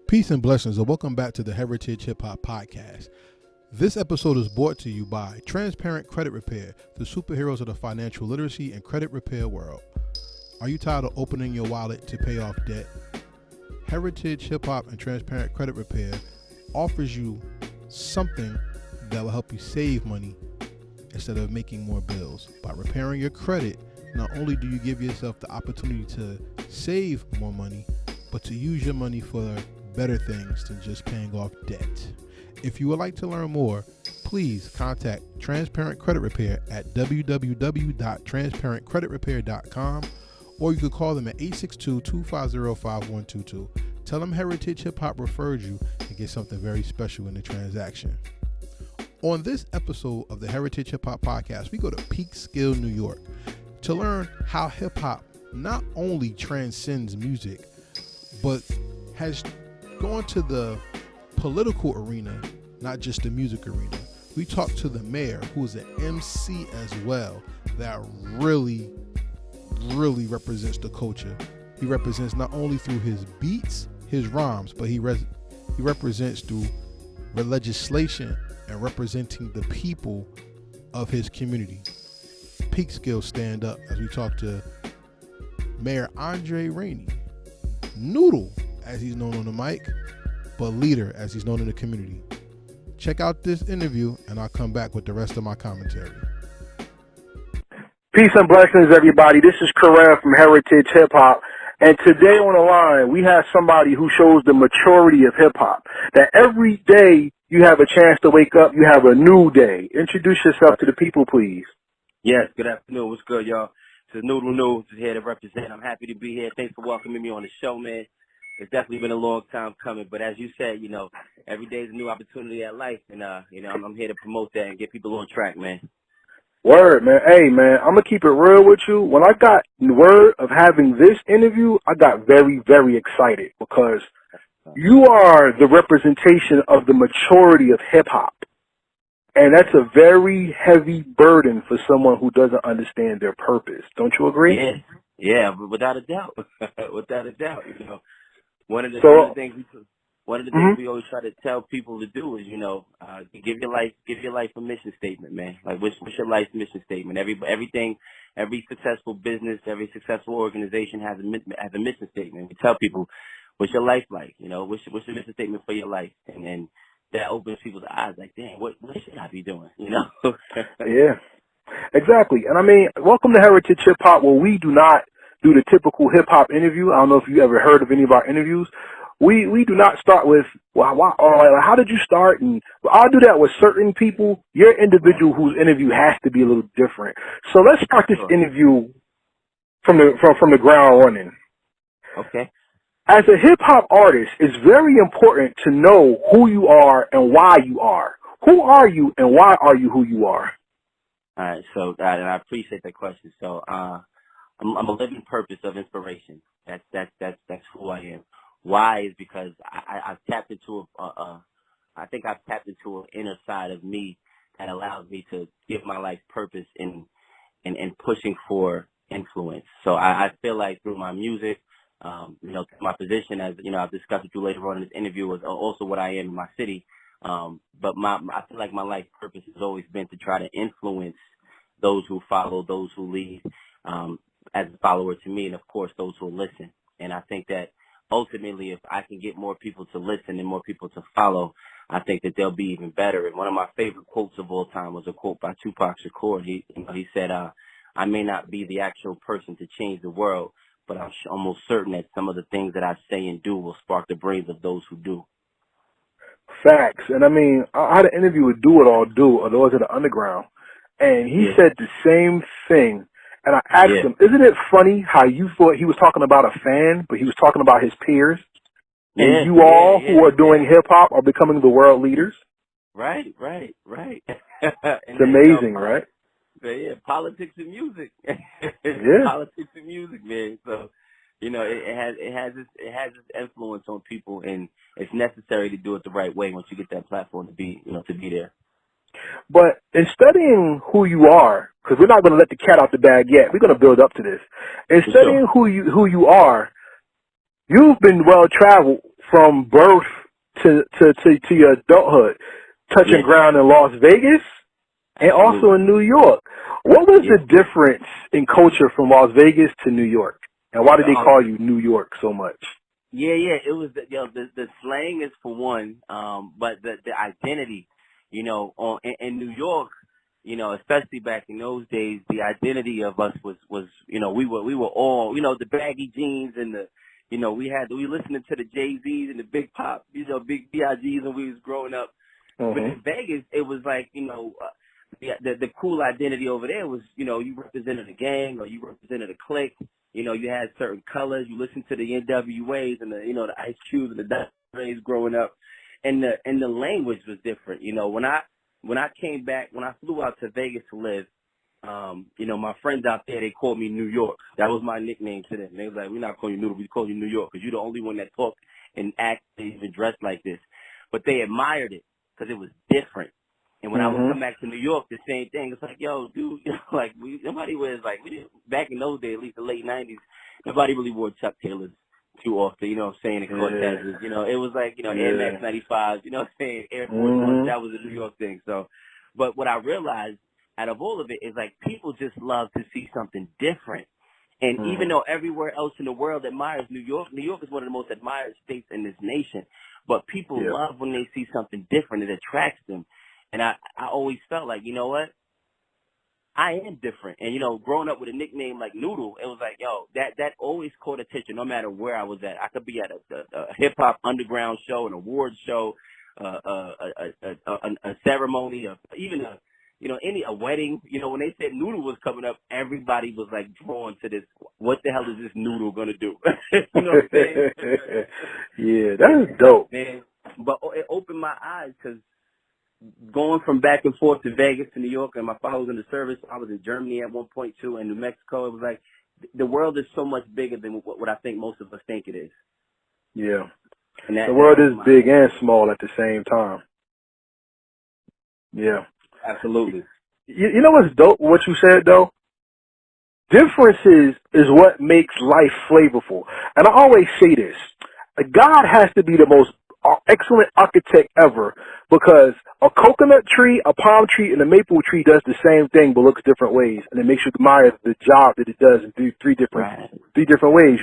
Peace and blessings, and welcome back to the Heritage Hip Hop Podcast. This episode is brought to you by Transparent Credit Repair, the superheroes of the financial literacy and credit repair world. Are you tired of opening your wallet to pay off debt? Heritage Hip Hop and Transparent Credit Repair offers you something that will help you save money instead of making more bills. By repairing your credit, not only do you give yourself the opportunity to save more money, but to use your money for better things than just paying off debt. If you would like to learn more, please contact Transparent Credit Repair at www.transparentcreditrepair.com, or you could call them at 862-250-5122. Tell them Heritage Hip Hop referred you and get something very special in the transaction. On this episode of the Heritage Hip Hop Podcast, we go to Peekskill, New York, to learn how hip hop not only transcends music, but has gone to the political arena, not just the music arena. We talked to the mayor, who is an MC as well, that really represents the culture. He represents not only through his beats, his rhymes, but he represents through legislation and representing the people of his community. Peekskill stand up as we talk to Mayor Rainey, Noodle as he's known on the mic, but Leader as he's known in the community. Check out this interview and I'll come back with the rest of my commentary. Peace and blessings, everybody. This is Kareem from Heritage Hip Hop. And today on the line, we have somebody who shows the maturity of hip hop. That every day you have a chance to wake up, you have a new day. Introduce yourself to the people, please. Yes, good afternoon. What's good, y'all? This is Noodle Noo, just here to represent. I'm happy to be here. Thanks for welcoming me on the show, man. It's definitely been a long time coming, but as you said, every day is a new opportunity at life, and I'm here to promote that and get people on track, man. Word, man. Hey, man, I'm going to keep it real with you. When I got word of having this interview, I got very, very excited because you are the representation of the maturity of hip-hop. And that's a very heavy burden for someone who doesn't understand their purpose. Don't you agree? Yeah, without a doubt. Without a doubt, One of the things we always try to tell people to do is, give your life a mission statement, man. Like, what's your life's mission statement? Every successful business, every successful organization has a mission statement. We tell people, what's your life like? What's your mission statement for your life? And that opens people's eyes. Like, damn, what should I be doing? Yeah, exactly. And I mean, welcome to Heritage Hip Hop, where we do not do the typical hip hop interview. I don't know if you ever heard of any of our interviews. We do not start with, how did you start? And I'll do that with certain people. You're an individual whose interview has to be a little different. So let's start this interview from the ground running. Okay. As a hip hop artist, it's very important to know who you are and why you are. Who are you and why are you who you are? All right. So, and I appreciate that question. So, I'm a living purpose of inspiration. That's who I am. Why is because I've tapped into I think I've tapped into an inner side of me that allows me to give my life purpose in pushing for influence. So I feel like through my music, my position as I've discussed with you later on in this interview is also what I am in my city. But I feel like my life purpose has always been to try to influence those who follow, those who lead, as a follower to me, and of course those who listen. And I think that ultimately, if I can get more people to listen and more people to follow, I think that they'll be even better. And one of my favorite quotes of all time was a quote by Tupac Shakur. He said, "I may not be the actual person to change the world, but I'm almost certain that some of the things that I say and do will spark the brains of those who do." Facts. And I mean, I had an interview with Do It All Do, or Lords of the Underground, and he said the same thing. And I asked him, isn't it funny how you thought he was talking about a fan, but he was talking about his peers? And you all who are doing hip-hop are becoming the world leaders? Right. It's amazing, right? Yeah, politics and music. Politics and music, man. So, it has its influence on people, and it's necessary to do it the right way once you get that platform to be there. But in studying who you are, because we're not going to let the cat out the bag yet, we're going to build up to this. In studying who you are, you've been well traveled from birth to your adulthood, touching ground in Las Vegas and also in New York. What was the difference in culture from Las Vegas to New York? And why did they call you New York so much? Yeah, it was the slang is for one, but the identity, in New York, especially back in those days, the identity of us was we were all, the baggy jeans and we listening to the Jay-Z's and the Big Pop, big B.I.G's when we was growing up. But in Vegas, it was like, the cool identity over there was, you represented a gang or you represented a clique. You had certain colors. You listened to the NWAs and the Ice Cubes and the Dr. Dre's growing up, and the language was different. When I came back, when I flew out to Vegas to live, my friends out there, they called me New York. That was my nickname to them. They was like, we're not calling you Noodle, we call you New York because you're the only one that talked and acted and even dressed like this. But they admired it because it was different. And when I would come back to New York, the same thing. It's like, yo, dude, nobody wears back in those days, at least the late 90s, nobody really wore Chuck Taylors too often, the Cortezes. It was like, Air Max 95s, Air Force Ones, that was a New York thing. So, but what I realized out of all of it is like people just love to see something different. And even though everywhere else in the world admires New York is one of the most admired states in this nation. But people love when they see something different. It attracts them. And I always felt like, you know what? I am different. And, growing up with a nickname like Noodle, it was like, yo, that always caught attention no matter where I was at. I could be at a hip-hop underground show, an awards show, a ceremony, even a wedding. When they said Noodle was coming up, everybody was like drawn to this. What the hell is this Noodle going to do? You know what I'm saying? Yeah, that is dope. Man, but it opened my eyes because going from back and forth to Vegas to New York, and my father was in the service. I was in Germany at one point too, and New Mexico. It was like the world is so much bigger than what I think most of us think it is. Yeah, and the world is big and small at the same time. Yeah, absolutely. You know what's dope? What you said though. Differences is what makes life flavorful, and I always say this: God has to be the most excellent architect ever, because a coconut tree, a palm tree, and a maple tree does the same thing but looks different ways, and it makes you admire the job that it does in three different ways.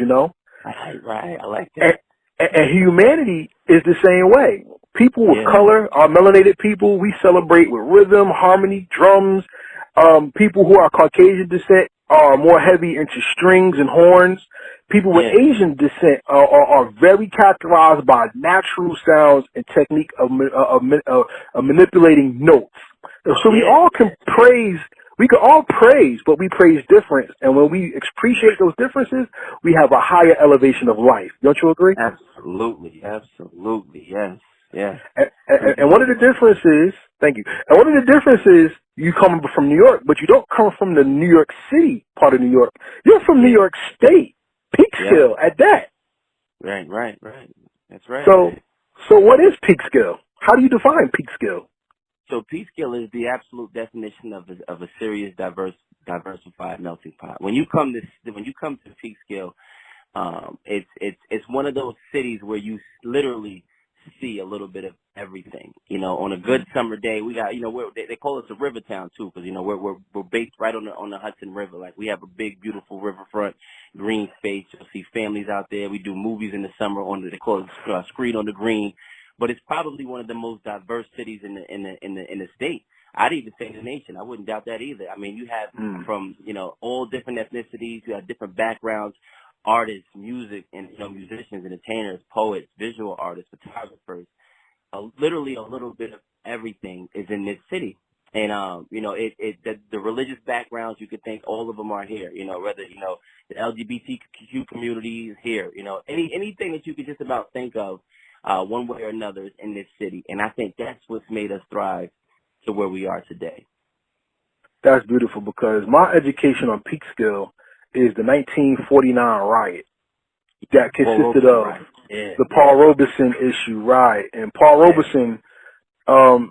Right. I like that. And humanity is the same way. People with color, our melanated people, we celebrate with rhythm, harmony, drums. People who are Caucasian descent are more heavy into strings and horns. People with Asian descent are very characterized by natural sounds and technique of manipulating notes. So we all can praise. We can all praise, but we praise difference. And when we appreciate those differences, we have a higher elevation of life. Don't you agree? Absolutely, yes. Yeah. And one of the differences, thank you. And one of the differences, you come from New York, but you don't come from the New York City part of New York. You're from New York State, Peekskill at that. Right. That's right. So what is Peekskill? How do you define Peekskill? So Peekskill is the absolute definition of a serious, diversified melting pot. When you come to Peekskill, it's one of those cities where you literally see a little bit of everything. On a good summer day, we got they call us a river town too, because we're based right on the Hudson River. Like, we have a big, beautiful riverfront, green space. You'll see families out there. We do movies in the summer they call it Screen on the Green. But it's probably one of the most diverse cities in the state. I'd even say the nation. I wouldn't doubt that either. I mean, you have from all different ethnicities. You have different backgrounds. Artists, music, and musicians, entertainers, poets, visual artists, photographers. Literally a little bit of everything is in this city. And the religious backgrounds, you could think all of them are here. Whether the LGBTQ community is here. Anything that you could just about think of, one way or another, is in this city. And I think that's what's made us thrive to where we are today. That's beautiful, because my education on Peekskill is the 1949 riot that consisted of the Paul Robeson issue, right? And Paul Robeson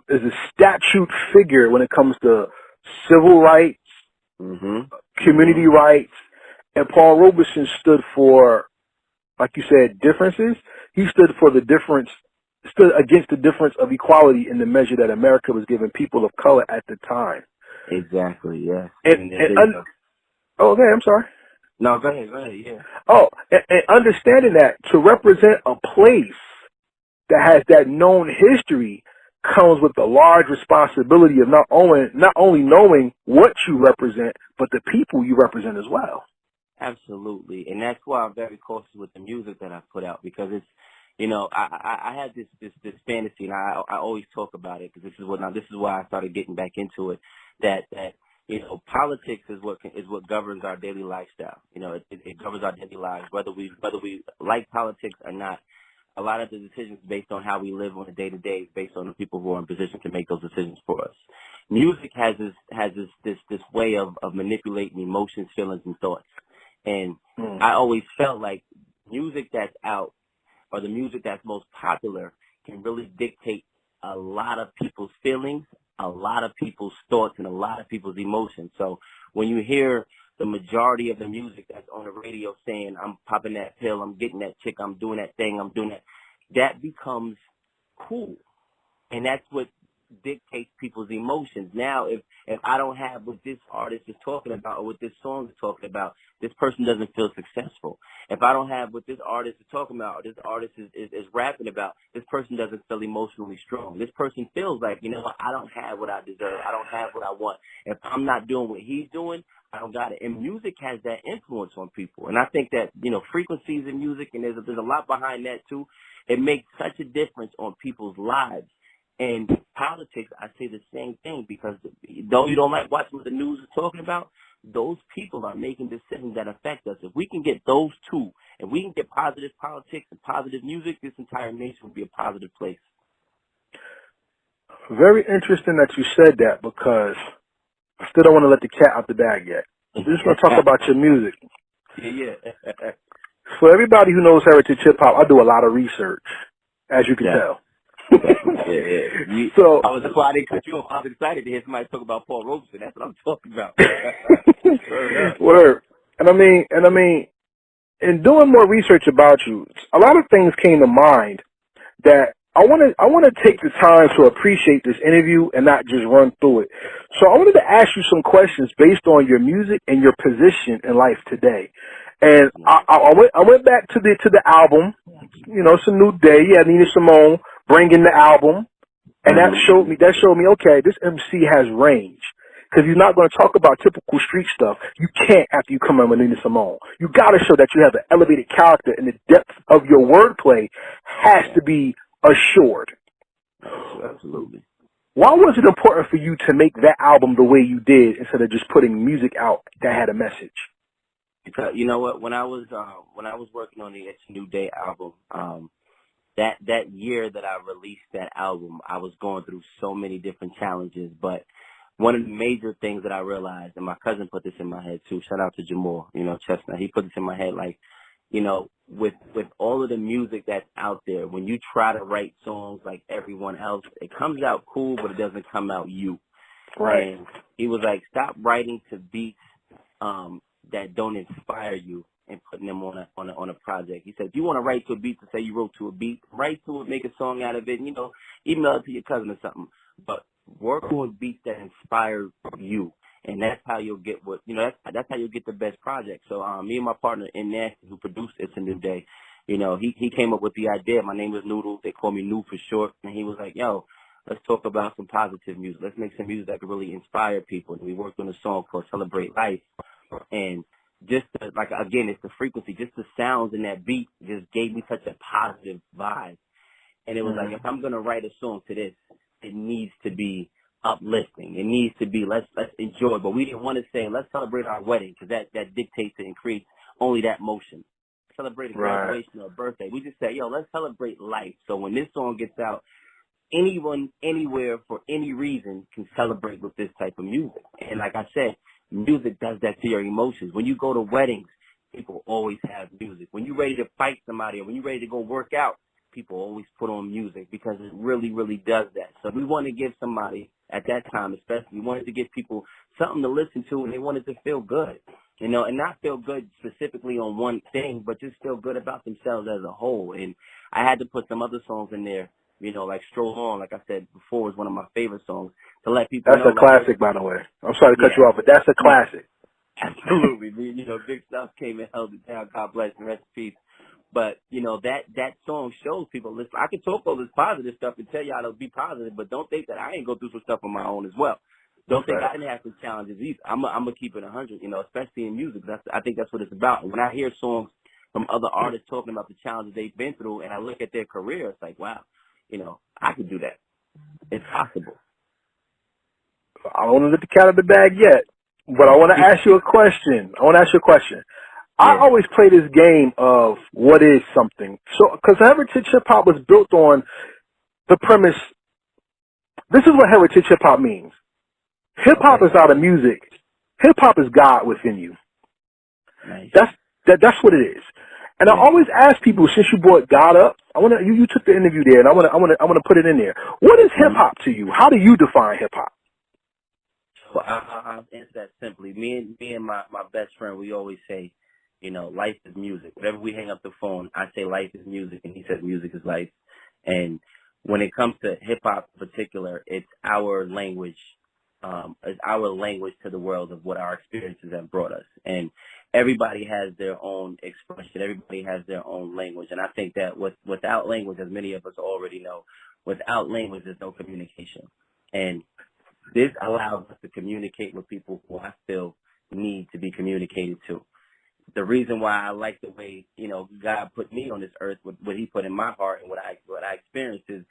is a statute figure when it comes to civil rights, community rights, and Paul Robeson stood for, like you said, differences. He stood for the difference, stood against the difference of equality in the measure that America was giving people of color at the time. Exactly, yes. Okay, I'm sorry. No, go ahead, yeah. Oh, and understanding that to represent a place that has that known history comes with the large responsibility of not only knowing what you represent, but the people you represent as well. Absolutely, and that's why I'm very cautious with the music that I put out, because it's, I had this fantasy, and I always talk about it, because this is why I started getting back into it. That politics is what governs our daily lifestyle. It governs our daily lives, whether we like politics or not. A lot of the decisions based on how we live on a day-to-day, based on the people who are in position to make those decisions for us. Music has this way of manipulating emotions, feelings, and thoughts. And I always felt like music that's out, or the music that's most popular, can really dictate a lot of people's feelings, a lot of people's thoughts, and a lot of people's emotions. So when you hear the majority of the music that's on the radio saying, I'm popping that pill, I'm getting that chick, I'm doing that thing, I'm doing that, that becomes cool. And that's what dictates people's emotions. Now, if I don't have what this artist is talking about or what this song is talking about, this person doesn't feel successful. If I don't have what this artist is talking about or this artist is rapping about, this person doesn't feel emotionally strong. This person feels like, I don't have what I deserve. I don't have what I want. If I'm not doing what he's doing, I don't got it. And music has that influence on people. And I think that, frequencies in music, and there's a lot behind that too. It makes such a difference on people's lives. And politics, I say the same thing, because though you don't like watching what the news is talking about, those people are making decisions that affect us. If we can get those two, and we can get positive politics and positive music, this entire nation would be a positive place. Very interesting that you said that, because I still don't want to let the cat out the bag yet. We're just going to talk about your music. Yeah. For everybody who knows heritage hip hop, I do a lot of research, as you can tell. Yeah. That's why I didn't cut you off. I was excited to hear somebody talk about Paul Robeson. That's what I'm talking about. Word. And I mean, in doing more research about you, a lot of things came to mind that I want to take the time to appreciate this interview and not just run through it. So I wanted to ask you some questions based on your music and your position in life today. And I went back to the album. It's a new day. Yeah, Nina Simone bringing the album, and that showed me okay, this MC has range. Because you're not going to talk about typical street stuff. You can't after you come in with Nina Simone. You got to show that you have an elevated character, and the depth of your wordplay has to be assured. Absolutely. Why was it important for you to make that album the way you did instead of just putting music out that had a message? Because you know what, when I was working on the It's a New Day album, that year that I released that album, I was going through so many different challenges. But one of the major things that I realized, and my cousin put this in my head too, shout out to Jamal, Chestnut, he put this in my head, like, with all of the music that's out there, when you try to write songs like everyone else, it comes out cool, but it doesn't come out you. Right. And he was like, stop writing to beats that don't inspire you and putting them on a project. He said, if you want to write to a beat to say you wrote to a beat, write to it, make a song out of it, and, email it to your cousin or something. But work on beats that inspire you. And that's how you'll get that's how you'll get the best project. So me and my partner in Nasty, who produced It's a New Day, he came up with the idea. My name is Noodle. They call me Noo for short. And he was like, yo, let's talk about some positive music. Let's make some music that can really inspire people. And we worked on a song called Celebrate Life. And just again, it's the frequency, just the sounds in that beat just gave me such a positive vibe. And it was like, if I'm going to write a song to this, it needs to be uplifting. It needs to be let's enjoy. But we didn't want to say let's celebrate our wedding, because that dictates it and creates only that motion. Celebrate a graduation or a birthday. We just say, yo, let's celebrate life. So when this song gets out, anyone, anywhere, for any reason can celebrate with this type of music. And like I said, music does that to your emotions. When you go to weddings, people always have music. When you're ready to fight somebody or when you're ready to go work out, people always put on music, because it really, really does that. So we want to give somebody, at that time especially, we wanted to give people something to listen to, and they wanted to feel good, and not feel good specifically on one thing, but just feel good about themselves as a whole. And I had to put some other songs in there, you know, like Stroll On, like I said before, was one of my favorite songs, to let people That's know. a classic, by the way. I'm sorry to cut you off, but that's a classic. Absolutely. You know, Big Stuff came and held it down. God bless and rest in peace. But, you know, that song shows people, listen, I can talk all this positive stuff and tell y'all to be positive, but don't think that I ain't go through some stuff on my own as well. Don't think I didn't have some challenges either. I'm going to keep it 100, you know, especially in music. I think that's what it's about. And when I hear songs from other artists talking about the challenges they've been through and I look at their career, it's like, wow, you know, I could do that. It's possible. I don't want to let the cat out of the bag yet, but I want to ask you a question. I always play this game of what is something. So, because heritage hip hop was built on the premise. This is what heritage hip hop means. Hip hop is not a music. Hip hop is God within you. Nice. That's what it is. And I always ask people, since you brought God up, you took the interview there, and I want to put it in there. What is hip hop to you? How do you define hip hop? Well, I'll answer that simply. Me and my best friend, we always say, you know, life is music. Whenever we hang up the phone, I say life is music, and he says music is life. And when it comes to hip hop in particular, it's our language. It's our language to the world of what our experiences have brought us. And everybody has their own expression. Everybody has their own language. And I think that without language, as many of us already know, without language, there's no communication. And this allows us to communicate with people who I feel need to be communicated to. The reason why I like the way, you know, God put me on this earth, what he put in my heart and what I experienced is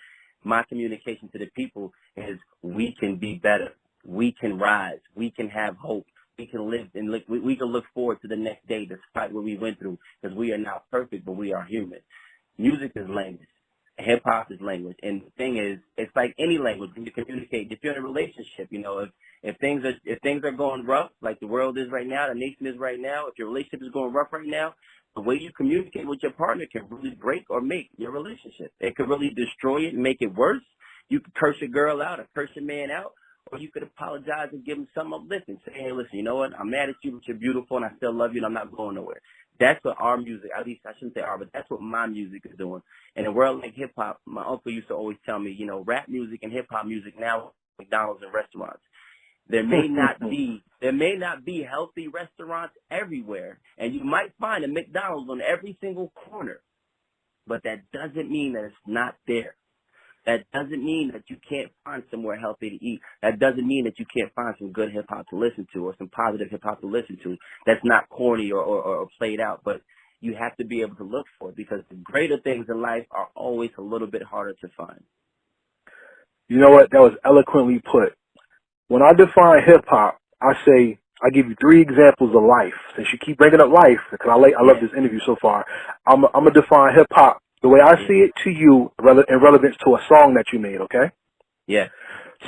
my communication to the people is we can be better. We can rise. We can have hope. We can live and we can look forward to the next day despite what we went through because we are not perfect, but we are human. Music is language. Hip hop is language. And the thing is, it's like any language when you communicate. If you're in a relationship, you know, if things are going rough, like the world is right now, the nation is right now, if your relationship is going rough right now, the way you communicate with your partner can really break or make your relationship. It could really destroy it and make it worse. You could curse a girl out or curse a man out, or you could apologize and give him some uplifting. Say, hey, listen, you know what? I'm mad at you, but you're beautiful, and I still love you, and I'm not going nowhere. That's what our music, at least I shouldn't say our, but that's what my music is doing. In a world like hip-hop, my uncle used to always tell me, you know, rap music and hip-hop music now McDonald's and restaurants. There may not be healthy restaurants everywhere, and you might find a McDonald's on every single corner, but that doesn't mean that it's not there. That doesn't mean that you can't find somewhere healthy to eat. That doesn't mean that you can't find some good hip-hop to listen to or some positive hip-hop to listen to that's not corny or played out. But you have to be able to look for it because the greater things in life are always a little bit harder to find. You know what? That was eloquently put. When I define hip-hop, I give you 3 examples of life. Since you keep bringing up life, because I love this interview so far, I'm going to define hip-hop the way I see it to you in relevance to a song that you made, okay? Yeah.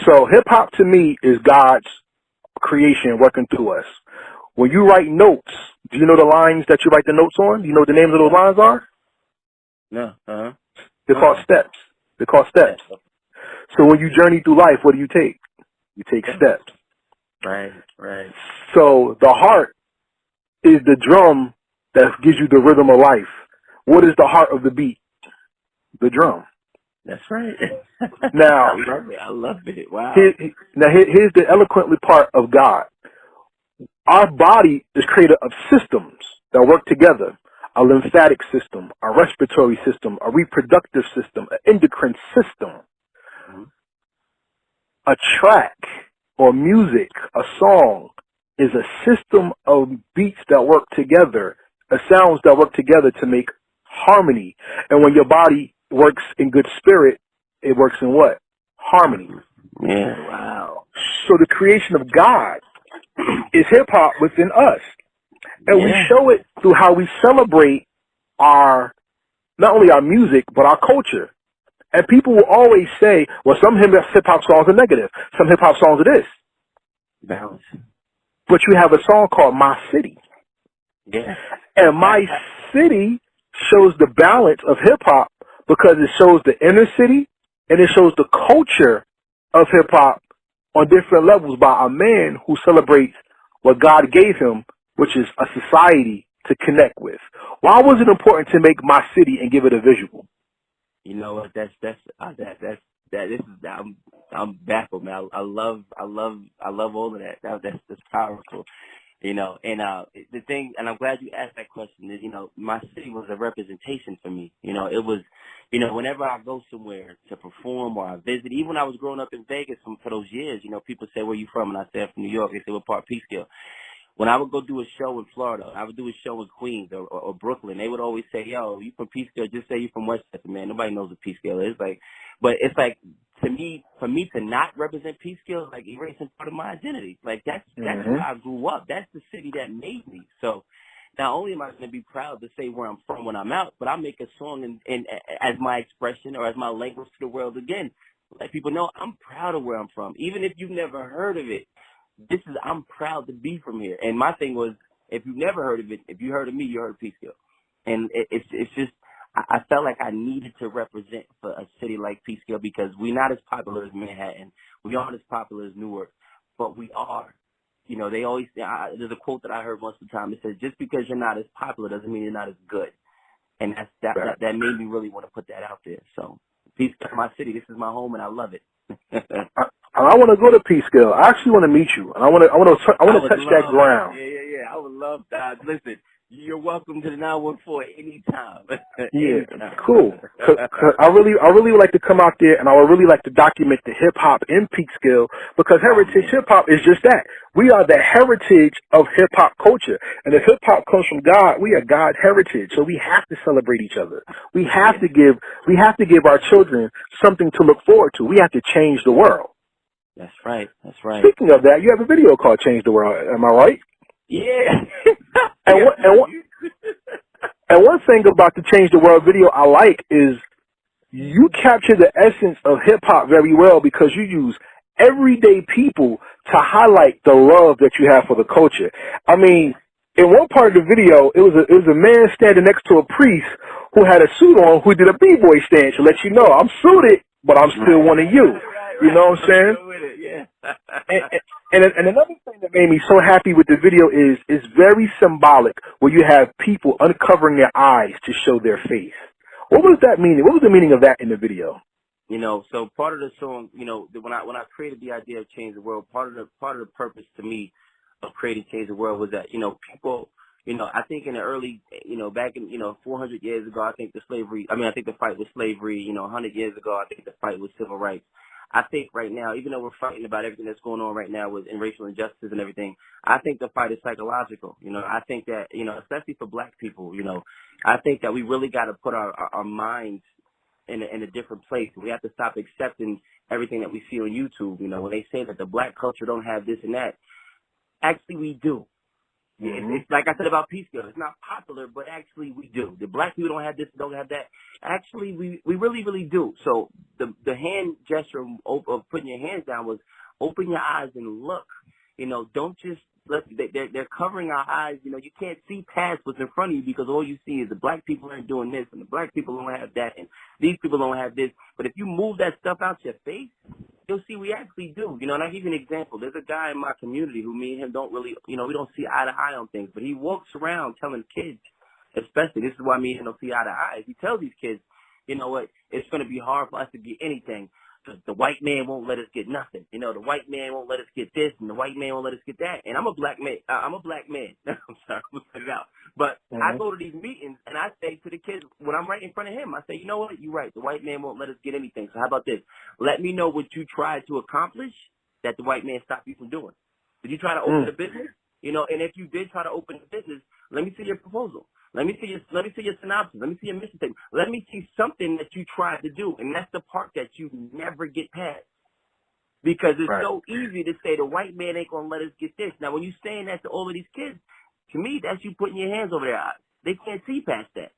So hip-hop to me is God's creation working through us. When you write notes, do you know the lines that you write the notes on? Do you know what the names of those lines are? No. They're called steps. So when you journey through life, what do you take? You take steps. Right. So the heart is the drum that gives you the rhythm of life. What is the heart of the beat? The drum. That's right. Now, I love it. Wow. Here's the eloquently part of God. Our body is created of systems that work together. A lymphatic system, a respiratory system, a reproductive system, an endocrine system. Mm-hmm. A track or music, a song, is a system of beats that work together, sounds that work together to make harmony. And when your body works in good spirit, it works in what? Harmony. Yeah, wow. So the creation of God is hip-hop within us. And we show it through how we celebrate not only our music, but our culture. And people will always say, well, some hip-hop songs are negative. Some hip-hop songs are this. Balance. But you have a song called My City. Yeah. And My City shows the balance of hip-hop because it shows the inner city and it shows the culture of hip-hop on different levels by a man who celebrates what God gave him, which is a society to connect with. Why was it important to make My City and give it a visual? You know what? That this is I'm baffled, man. I love all of that. That's powerful. You know, and the thing, and I'm glad you asked that question, is, you know, my city was a representation for me. You know, it was, you know, whenever I go somewhere to perform or I visit, even when I was growing up in Vegas for those years, you know, people say, where you from? And I say, I'm from New York. They say, what part of Peekskill? When I would go do a show in Florida, I would do a show in Queens or Brooklyn, they would always say, yo, you from Peekskill, just say you from Westchester, man. Nobody knows what Peekskill is. Like, but it's like, to me, for me to not represent Peekskill is like erasing part of my identity. Like, that's where I grew up. That's the city that made me. So not only am I going to be proud to say where I'm from when I'm out, but I make a song in as my expression or as my language to the world again. Let people know I'm proud of where I'm from. Even if you've never heard of it, I'm proud to be from here. And my thing was, if you've never heard of it, if you heard of me, you heard of Peekskill. And it's just, I felt like I needed to represent for a city like Peekskill because we're not as popular as Manhattan. We aren't as popular as Newark, but we are. You know, they always, there's a quote that I heard most of the time. It says, just because you're not as popular doesn't mean you're not as good. And that made me really want to put that out there. So Peekskill, my city, this is my home and I love it. I want to go to Peekskill. I actually want to meet you, and I want to touch that ground. Yeah. I would love that. Listen, you're welcome to the 914 anytime. Yeah, cool. Cause I really would like to come out there, and I would really like to document the hip hop in Peekskill because heritage hip hop is just that. We are the heritage of hip hop culture, and if hip hop comes from God, we are God's heritage. So we have to celebrate each other. We have to give our children something to look forward to. We have to change the world. That's right. Speaking of that, you have a video called "Change the World." Am I right? Yeah. And one thing about the Change the World video I like is you capture the essence of hip hop very well because you use everyday people to highlight the love that you have for the culture. I mean, in one part of the video, it was a man standing next to a priest who had a suit on who did a b-boy stance to let you know I'm suited, but I'm still one of you. You know what I'm saying? And another thing that made me so happy with the video is it's very symbolic where you have people uncovering their eyes to show their face. What was that meaning? What was the meaning of that in the video? You know, so part of the song, you know, when I created the idea of Change the World, part of the purpose to me of creating Change the World was that, you know, people, you know, I think in the early, you know, back in, 400 years ago, I think the fight was slavery, 100 years ago, I think the fight was civil rights. I think right now, even though we're fighting about everything that's going on right now in racial injustice and everything, I think the fight is psychological. You know, I think that, especially for black people, I think that we really got to put our minds in a different place. We have to stop accepting everything that we see on YouTube. You know, when they say that the black culture don't have this and that, actually we do. It's like I said about Peekskill. It's not popular, but actually we do. The black people don't have this, don't have that. Actually, we really, really do. So the hand gesture of putting your hands down was open your eyes and look. You know, don't just they're covering our eyes. You know, you can't see past what's in front of you because all you see is the black people aren't doing this and the black people don't have that and these people don't have this. But if you move that stuff out your face, you'll see we actually do. You know, and I'll give you an example. There's a guy in my community who me and him don't really, we don't see eye to eye on things, but he walks around telling kids, especially, this is why me and him don't see eye to eye. He tells these kids, you know what, it's going to be hard for us to get anything because the white man won't let us get nothing. You know, the white man won't let us get this and the white man won't let us get that. And I'm a black man. I'm sorry, I'm put it out. But I go to these meetings and I say to the kids, when I'm right in front of him, I say, you know what, you're right. The white man won't let us get anything. So how about this? Let me know what you tried to accomplish that the white man stopped you from doing. Did you try to open a business? You know, and if you did try to open a business, let me see your proposal. Let me see your synopsis. Let me see your mission statement. Let me see something that you tried to do. And that's the part that you never get past. Because it's so easy to say the white man ain't going to let us get this. Now, when you're saying that to all of these kids, to me, that's you putting your hands over their eyes. They can't see past that.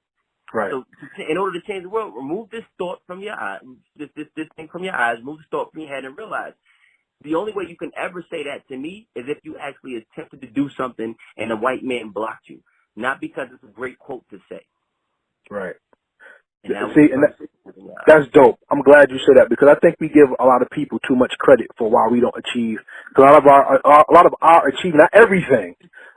Right. So in order to change the world, remove this thought from your eyes, this thing from your eyes, move this thought from your head and realize the only way you can ever say that to me is if you actually attempted to do something and the white man blocked you. Not because it's a great quote to say. Right. And that's dope. I'm glad you said that because I think we give a lot of people too much credit for why we don't achieve. Because a lot of our achievement, not everything,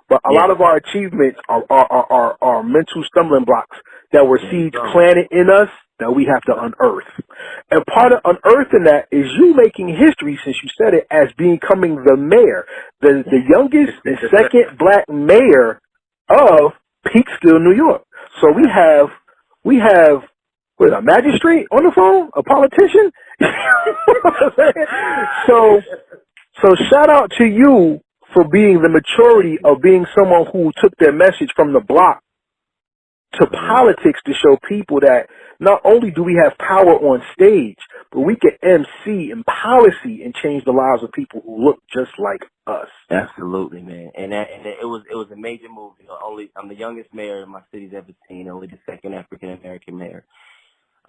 but a lot of our achievements are mental stumbling blocks that were seeds planted in us that we have to unearth. And part of unearthing that is you making history, since you said it, as becoming the mayor, the youngest and second black mayor of Peekskill, New York. So we have what, a magistrate on the phone, a politician. So shout out to you for being the maturity of being someone who took their message from the block to politics to show people that not only do we have power on stage, but we can MC and policy and change the lives of people who look just like us. Absolutely, man. And it was a major move. You know, I'm the youngest mayor my city's ever seen, only the second African American mayor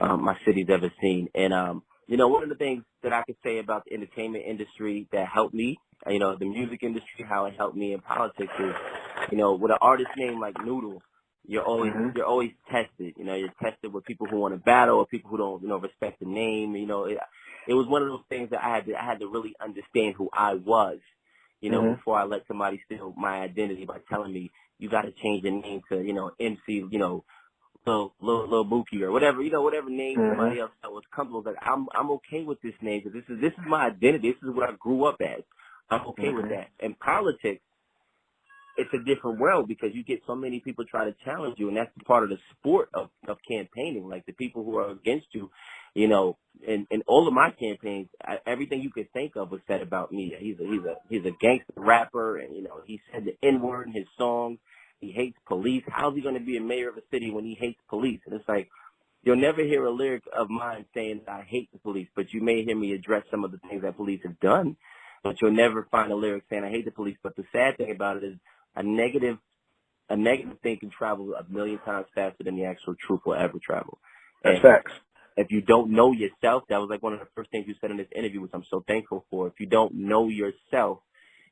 my city's ever seen. And you know, one of the things that I could say about the entertainment industry that helped me, you know, the music industry, how it helped me in politics is, you know, with an artist name like Noodle, you're always tested. You know, you're tested with people who want to battle or people who don't, you know, respect the name. You know, it was one of those things that I had to really understand who I was, you know, before I let somebody steal my identity by telling me you got to change your name to, you know, MC, you know, Lil Mookie or whatever, you know, whatever name somebody else felt was comfortable. Like I'm okay with this name because this is my identity. This is what I grew up as. I'm okay with that. In politics, it's a different world because you get so many people try to challenge you, and that's part of the sport of campaigning. Like the people who are against you, you know, in all of my campaigns, everything you could think of was said about me. He's a gangster rapper, and you know, he said the N-word in his songs. He hates police. How's he going to be a mayor of a city when he hates police? And it's like, you'll never hear a lyric of mine saying I hate the police, but you may hear me address some of the things that police have done, but you'll never find a lyric saying I hate the police. But the sad thing about it is a negative thing can travel 1,000,000 times faster than the actual truth will ever travel. That's facts. If you don't know yourself, that was like one of the first things you said in this interview, which I'm so thankful for. If you don't know yourself,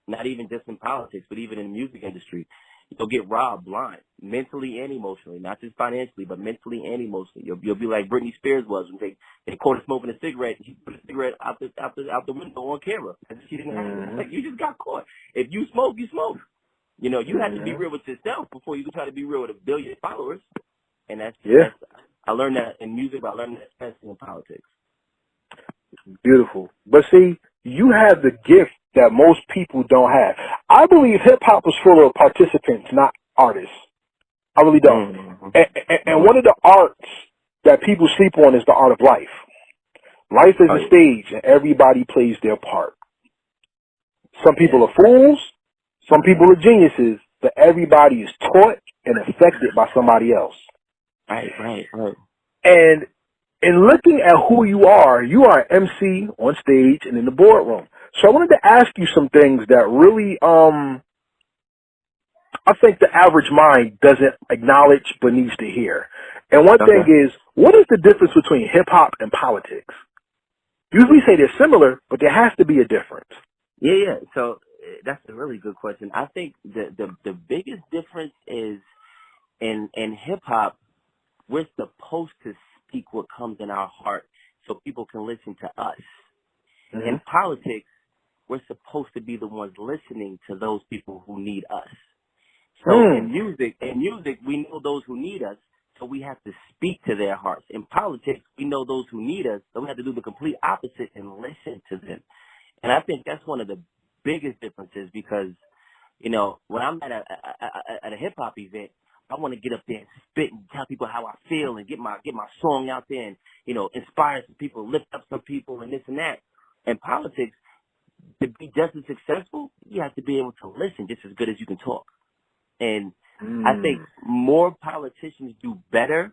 not even just in politics, but even in the music industry, you'll get robbed blind, mentally and emotionally, not just financially, but mentally and emotionally. You'll be like Britney Spears was when they caught her smoking a cigarette. She put a cigarette out the window on camera. And she didn't have it. Like, you just got caught. If you smoke, you smoke. You know, you have to be real with yourself before you can try to be real with 1 billion followers. And that's I learned that in music, but I learned that especially in politics. Beautiful. But see, you have the gift that most people don't have. I believe hip-hop was full of participants, not artists. I really don't. And one of the arts that people sleep on is the art of life. Life is a stage, and everybody plays their part. Some people are fools, some people are geniuses, but everybody is taught and affected by somebody else. Right. And in looking at who you are an MC on stage and in the boardroom. So I wanted to ask you some things that really, I think the average mind doesn't acknowledge but needs to hear. And one thing is, what is the difference between hip-hop and politics? Usually say they're similar, but there has to be a difference. Yeah. So that's a really good question. I think the biggest difference is in hip-hop, we're supposed to speak what comes in our heart so people can listen to us. In politics, we're supposed to be the ones listening to those people who need us. So in music, we know those who need us, so we have to speak to their hearts. In politics, we know those who need us, so we have to do the complete opposite and listen to them. And I think that's one of the biggest differences because, you know, when I'm at a hip-hop event, I want to get up there and spit and tell people how I feel and get my song out there and, you know, inspire some people, lift up some people and this and that. In politics, to be just as successful, you have to be able to listen just as good as you can talk. And I think more politicians do better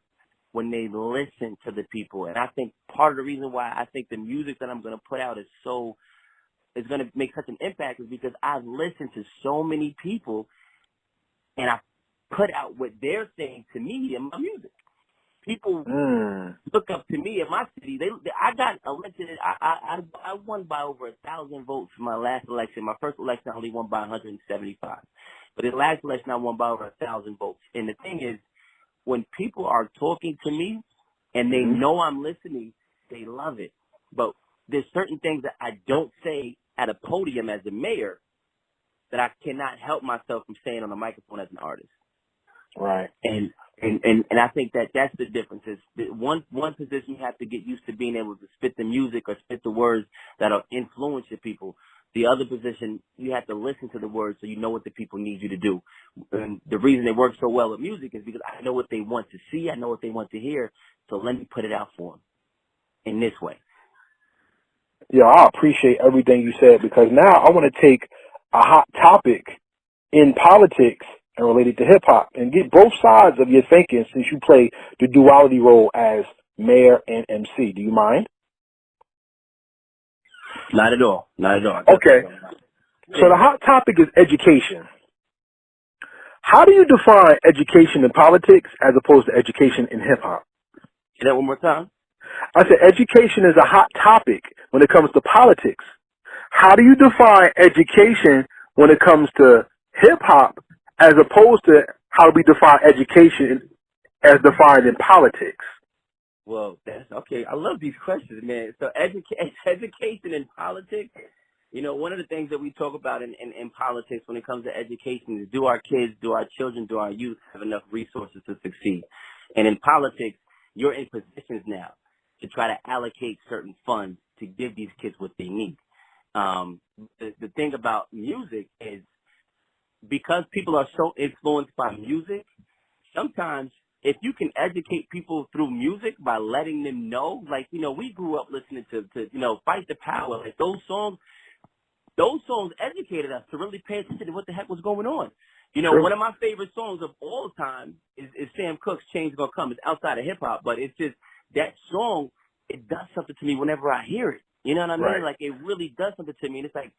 when they listen to the people. And I think part of the reason why I think the music that I'm going to put out is going to make such an impact is because I've listened to so many people and I put out what they're saying to me in my music. People look up to me in my city. I got elected. I won by over 1,000 votes for my last election. My first election, I only won by 175. But in the last election, I won by over 1,000 votes. And the thing is, when people are talking to me and they know I'm listening, they love it. But there's certain things that I don't say at a podium as a mayor that I cannot help myself from saying on a microphone as an artist. Right. And And I think that's the difference. Is one position you have to get used to being able to spit the music or spit the words that'll influence your people. The other position, you have to listen to the words so you know what the people need you to do. And the reason they work so well with music is because I know what they want to see, I know what they want to hear, so let me put it out for them in this way. Yeah, I appreciate everything you said, because now I want to take a hot topic in politics and related to hip-hop and get both sides of your thinking, since you play the duality role as mayor and MC. Do you mind? Not at all. Not at all. Okay. So the hot topic is education. How do you define education in politics as opposed to education in hip-hop? Say that one more time. I said education is a hot topic when it comes to politics. How do you define education when it comes to hip-hop as opposed to how we define education as defined in politics? Well, that's okay. I love these questions, man. So education in politics, you know, one of the things that we talk about in politics when it comes to education is, do our kids, do our children, do our youth have enough resources to succeed? And in politics, you're in positions now to try to allocate certain funds to give these kids what they need. The thing about music is, because people are so influenced by music, sometimes if you can educate people through music by letting them know, like, you know, we grew up listening to you know, Fight the Power, like those songs educated us to really pay attention to what the heck was going on. You know, True. One of my favorite songs of all time is Sam Cooke's Change Gonna Come. It's outside of hip hop, but it's just, that song, it does something to me whenever I hear it. You know what I mean? Right. Like, it really does something to me. And it's like,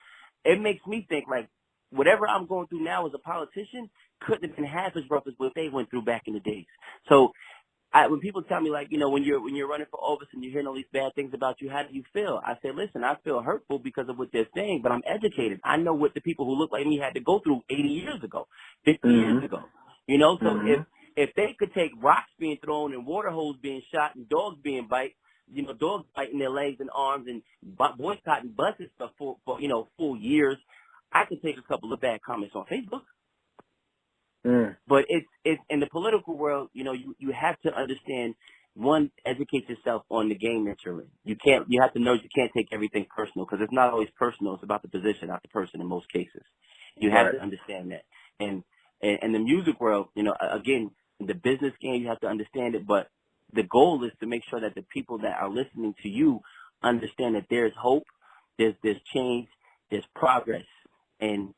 it makes me think, like, whatever I'm going through now as a politician couldn't have been half as rough as what they went through back in the days. So when people tell me, like, you know, when you're running for office and you're hearing all these bad things about you, how do you feel? I say, listen, I feel hurtful because of what they're saying, but I'm educated. I know what the people who look like me had to go through 80 years ago, 50 years ago. You know, so if they could take rocks being thrown and water hoses being shot and dogs being dogs biting their legs and arms and boycotting buses for full years, I could take a couple of bad comments on Facebook. But it's in the political world, you know, you have to understand, one, educate yourself on the game that you're in. You have to know you can't take everything personal, because it's not always personal. It's about the position, not the person in most cases. You have to understand that. And the music world, you know, again, the business game, you have to understand it, but the goal is to make sure that the people that are listening to you understand that there's hope, there's change, there's progress. And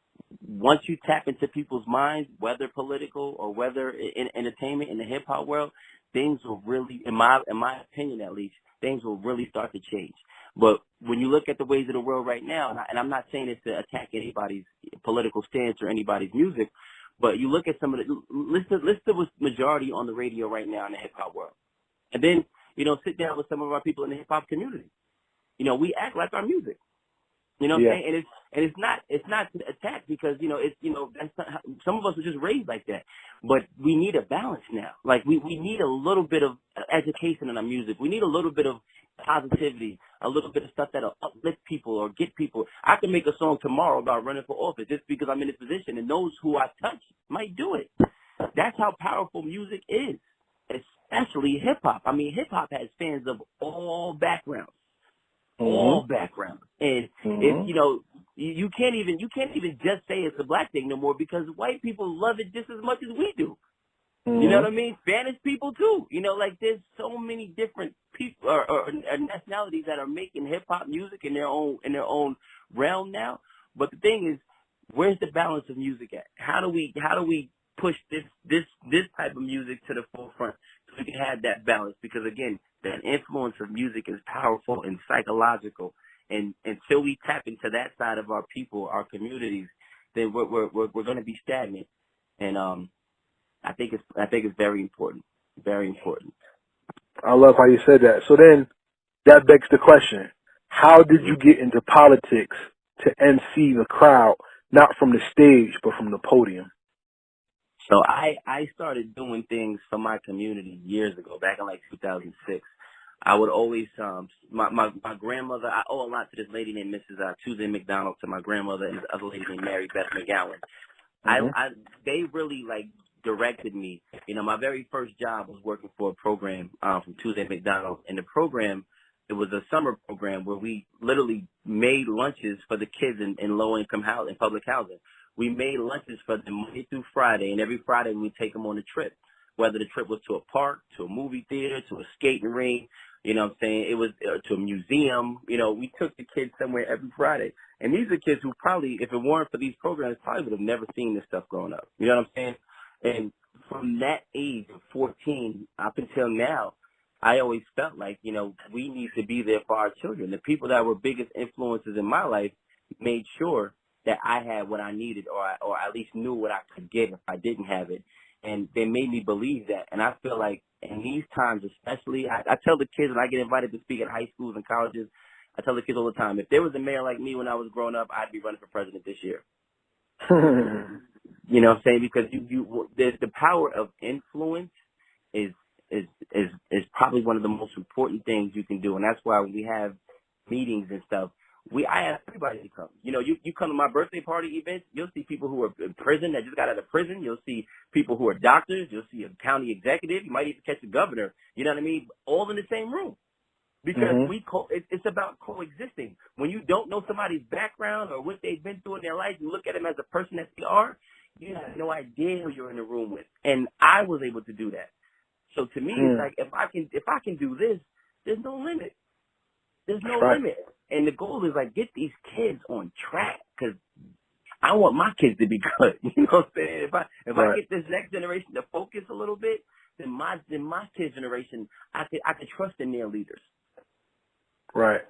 once you tap into people's minds, whether political or whether in entertainment, in the hip hop world, things will really, in my opinion at least, things will really start to change. But when you look at the ways of the world right now, and I'm not saying this to attack anybody's political stance or anybody's music, but you look at some of the, listen to what's majority on the radio right now in the hip hop world. And then, you know, sit down with some of our people in the hip hop community. You know, we act like our music. You know what I'm saying? And it's not to attack, because, you know, it's, you know, that's not how, some of us were just raised like that. But we need a balance now. Like, we need a little bit of education in our music. We need a little bit of positivity, a little bit of stuff that'll uplift people or get people. I can make a song tomorrow about running for office just because I'm in this position, and those who I touch might do it. That's how powerful music is, especially hip hop. I mean, hip hop has fans of all backgrounds. All backgrounds. And if, you know, you can't even just say it's a black thing no more, because white people love it just as much as we do. You know what I mean? Spanish people too. You know, like, there's so many different people or nationalities that are making hip hop music in their own realm now. But the thing is, where's the balance of music at? How do we push this type of music to the forefront so we can have that balance? Because again, that influence of music is powerful and psychological, and until we tap into that side of our people, our communities, then we're going to be stagnant. And I think it's very important, very important. I love how you said that. So then, that begs the question: how did you get into politics to MC the crowd, not from the stage but from the podium? So I started doing things for my community years ago, back in like 2006. I would always, my grandmother, I owe a lot to this lady named Mrs. Tuesday McDonald, to my grandmother, and the other lady named Mary Beth McGowan. They really, like, directed me. My very first job was working for a program from Tuesday McDonald's, and the program, it was a summer program where we literally made lunches for the kids in low-income housing, public housing. We made lunches for them Monday through Friday, and every Friday we would take them on a trip, whether the trip was to a park, to a movie theater, to a skating rink, it was to a museum. We took the kids somewhere every Friday. And these are kids who probably, if it weren't for these programs, probably would have never seen this stuff growing up. You know what I'm saying? And from that age of 14 up until now, I always felt like, we need to be there for our children. The people that were biggest influences in my life made sure that I had what I needed, or at least knew what I could get if I didn't have it. And they made me believe that. And I feel like in these times especially, I tell the kids when I get invited to speak at high schools and colleges, I tell the kids all the time, if there was a mayor like me when I was growing up, I'd be running for president this year. You know what I'm saying? Because there's the power of influence is probably one of the most important things you can do. And that's why when we have meetings and stuff, I ask everybody to come. You come to my birthday party events, you'll see people who are in prison that just got out of prison. You'll see people who are doctors. You'll see a county executive. You might even catch a governor. You know what I mean? All in the same room. Because it's about coexisting. When you don't know somebody's background or what they've been through in their life, you look at them as a person that they are, you have no idea who you're in the room with. And I was able to do that. So to me, it's like if I can do this, there's no limit. There's no limit. And the goal is like get these kids on track because I want my kids to be good. You know what I'm saying? If I get this next generation to focus a little bit, then my kids' generation, I could trust in their leaders. Right.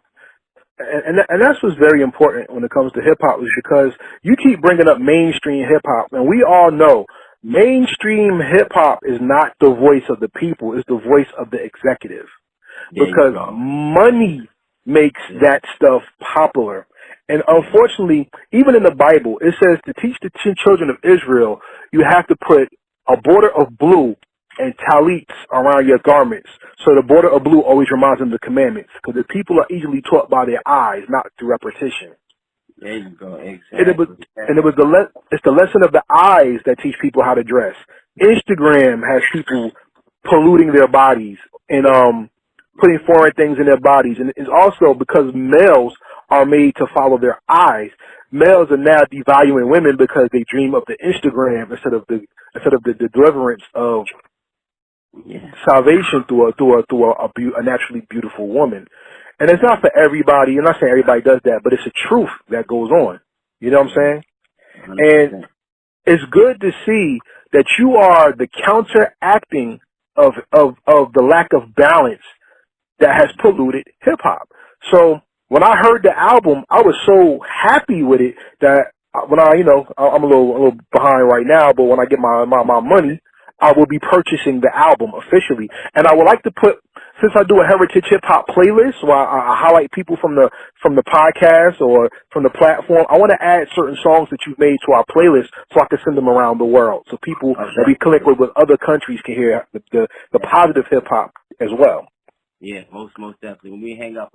And that's what's very important when it comes to hip-hop is because you keep bringing up mainstream hip-hop, and we all know mainstream hip-hop is not the voice of the people, it's the voice of the executive. Because money makes that stuff popular. And unfortunately, even in the Bible, it says to teach the children of Israel, you have to put a border of blue and talits around your garments. So the border of blue always reminds them of the commandments, because the people are easily taught by their eyes, not through repetition. There you go, exactly. It's the lesson of the eyes that teach people how to dress. Instagram has people polluting their bodies and putting foreign things in their bodies, and it's also because males are made to follow their eyes. Males are now devaluing women because they dream of the Instagram instead of the deliverance of salvation through a naturally beautiful woman. And it's not for everybody. I'm not saying everybody does that, but it's a truth that goes on. You know what I'm saying? 100%. And it's good to see that you are the counteracting of the lack of balance that has polluted hip hop. So when I heard the album, I was so happy with it that when I'm a little behind right now, but when I get my money, I will be purchasing the album officially. And I would like to put, since I do a heritage hip hop playlist where I highlight people from the podcast or from the platform, I want to add certain songs that you've made to our playlist so I can send them around the world, so people that we connect with other countries can hear the positive hip hop as well. Yeah, most definitely. When we hang up,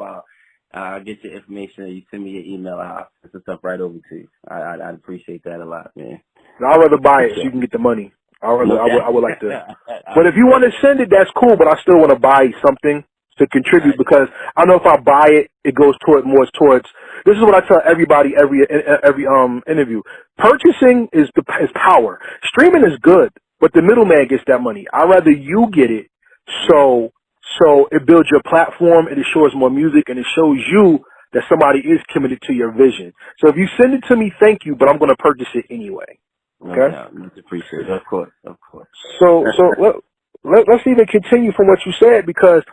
I'll get your information. You send me your email. I'll send the stuff right over to you. I'd appreciate that a lot, man. I'd rather buy it so you can get the money. I would like to. But if you want to send it, that's cool. But I still want to buy something to contribute because I know if I buy it, it goes more towards. This is what I tell everybody every interview. Purchasing is power. Streaming is good, but the middleman gets that money. I'd rather you get it, so it builds your platform, and it shows more music, and it shows you that somebody is committed to your vision. So if you send it to me, thank you, but I'm going to purchase it anyway. Okay? No, much appreciated. Of course. So let's even continue from what you said, because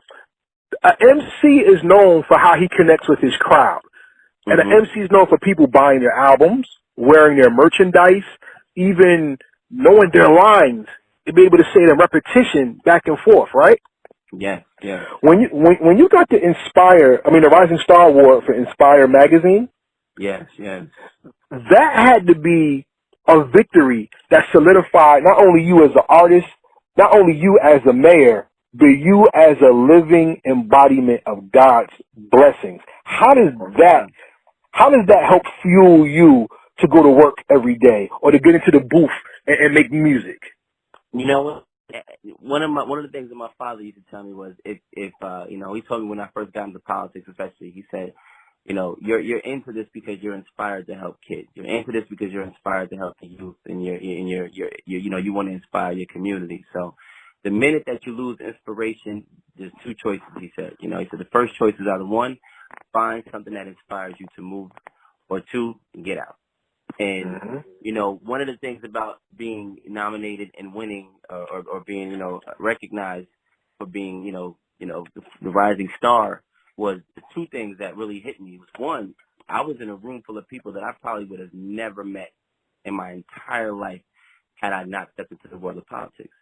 an MC is known for how he connects with his crowd. And an MC is known for people buying their albums, wearing their merchandise, even knowing their lines, and be able to say it in repetition back and forth, right? Yeah. When you got the Rising Star Award for Inspire magazine. Yes. That had to be a victory that solidified not only you as an artist, not only you as a mayor, but you as a living embodiment of God's blessings. How does that help fuel you to go to work every day or to get into the booth and make music? You know what? One of the things that my father used to tell me was if you know, he told me when I first got into politics, especially, he said, you know, you're into this because you're inspired to help kids. You're into this because you're inspired to help the youth, and you're you know, you want to inspire your community. So the minute that you lose inspiration, there's two choices. He said, you know, he said the first choice is either one, find something that inspires you to move, or two, get out. And, you know, one of the things about being nominated and winning or being, you know, recognized for being, you know, the rising star was the two things that really hit me. Was one, I was in a room full of people that I probably would have never met in my entire life had I not stepped into the world of politics.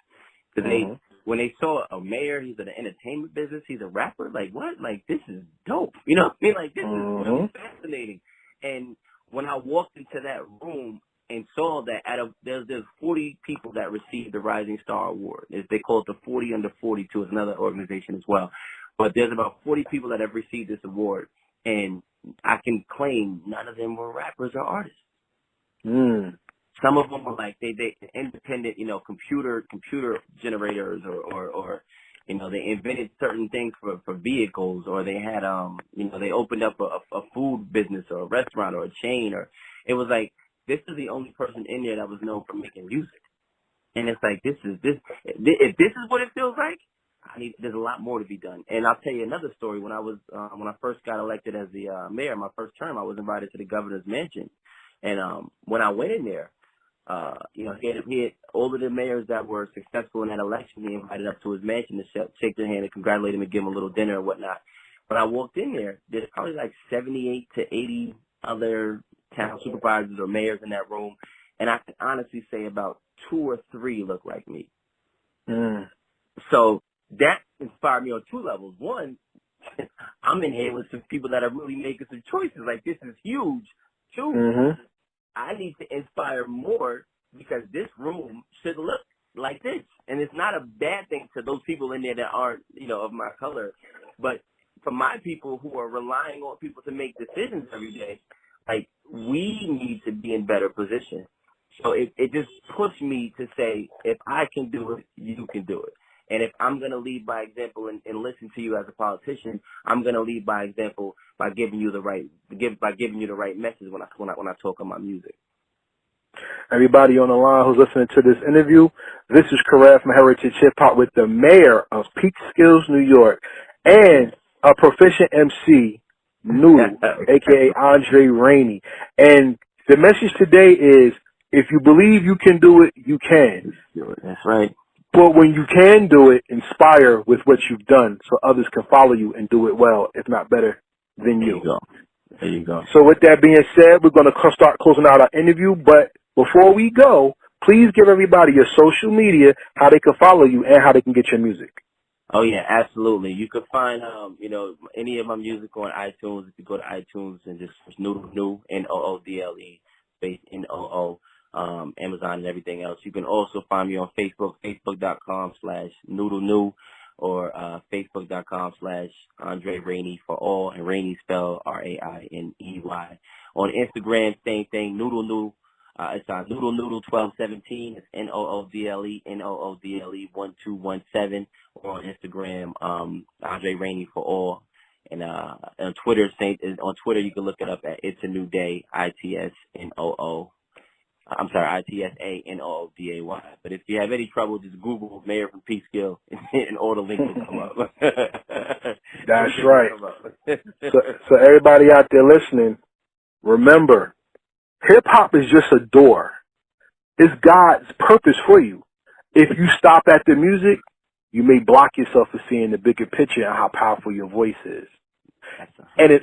Because when they saw a mayor, he's in the entertainment business, he's a rapper, like, what? Like, this is dope. You know what I mean? Like, this is really fascinating. And when I walked into that room and saw that there's 40 people that received the Rising Star Award. They call it the 40 under 42. It's another organization as well. But there's about 40 people that have received this award. And I can claim none of them were rappers or artists. Some of them were like they independent, you know, computer generators or you know, they invented certain things for vehicles, or they had you know, they opened up a food business or a restaurant or a chain, or it was like this is the only person in there that was known for making music. And it's like if this is what it feels like, there's a lot more to be done. And I'll tell you another story. When I first got elected as the mayor, my first term, I was invited to the governor's mansion. And when I went in there, you know, he had all of the mayors that were successful in that election. He invited up to his mansion to shake their hand and congratulate him and give him a little dinner and whatnot. When I walked in there, there's probably like 78 to 80 other town supervisors or mayors in that room, and I can honestly say about 2 or 3 look like me. So that inspired me on 2 levels. One, I'm in here with some people that are really making some choices. Like, this is huge. 2, I need to inspire more because this room should look like this. And it's not a bad thing to those people in there that aren't, you know, of my color. But for my people who are relying on people to make decisions every day, like, we need to be in better position. So it just pushed me to say, if I can do it, you can do it. And if I'm going to lead by example and listen to you as a politician, I'm going to lead by example by giving you the right message when I talk on my music. Everybody on the line who's listening to this interview, this is Karev from Heritage Hip Hop with the mayor of Peekskill, New York, and a proficient MC, Noodle, a.k.a. Andre Rainey. And the message today is, if you believe you can do it, you can. That's right. But when you can do it, inspire with what you've done so others can follow you and do it well, if not better than you. There you go. So with that being said, we're going to start closing out our interview. But before we go, please give everybody your social media, how they can follow you, and how they can get your music. Oh, yeah, absolutely. You can find, you know, any of my music on iTunes. If you go to iTunes and just search Noodle Noo, Noodle, space Noo. Amazon and everything else. You can also find me on Facebook, facebook.com/Noodle Noo, or facebook.com/Andre Rainey for all, and Rainey spelled Rainey. On Instagram, same thing, Noodle Noo. It's Noodle Noodle 1217. It's Noodle 1217, or on Instagram, Andre Rainey for all. And on Twitter, you can look it up at It's a New Day, ITSNOO. I'm sorry, ITSANOODAY. But if you have any trouble, just Google Mayor from Peekskill and all the links will come up. That's right. So everybody out there listening, remember, hip-hop is just a door. It's God's purpose for you. If you stop at the music, you may block yourself from seeing the bigger picture and how powerful your voice is. And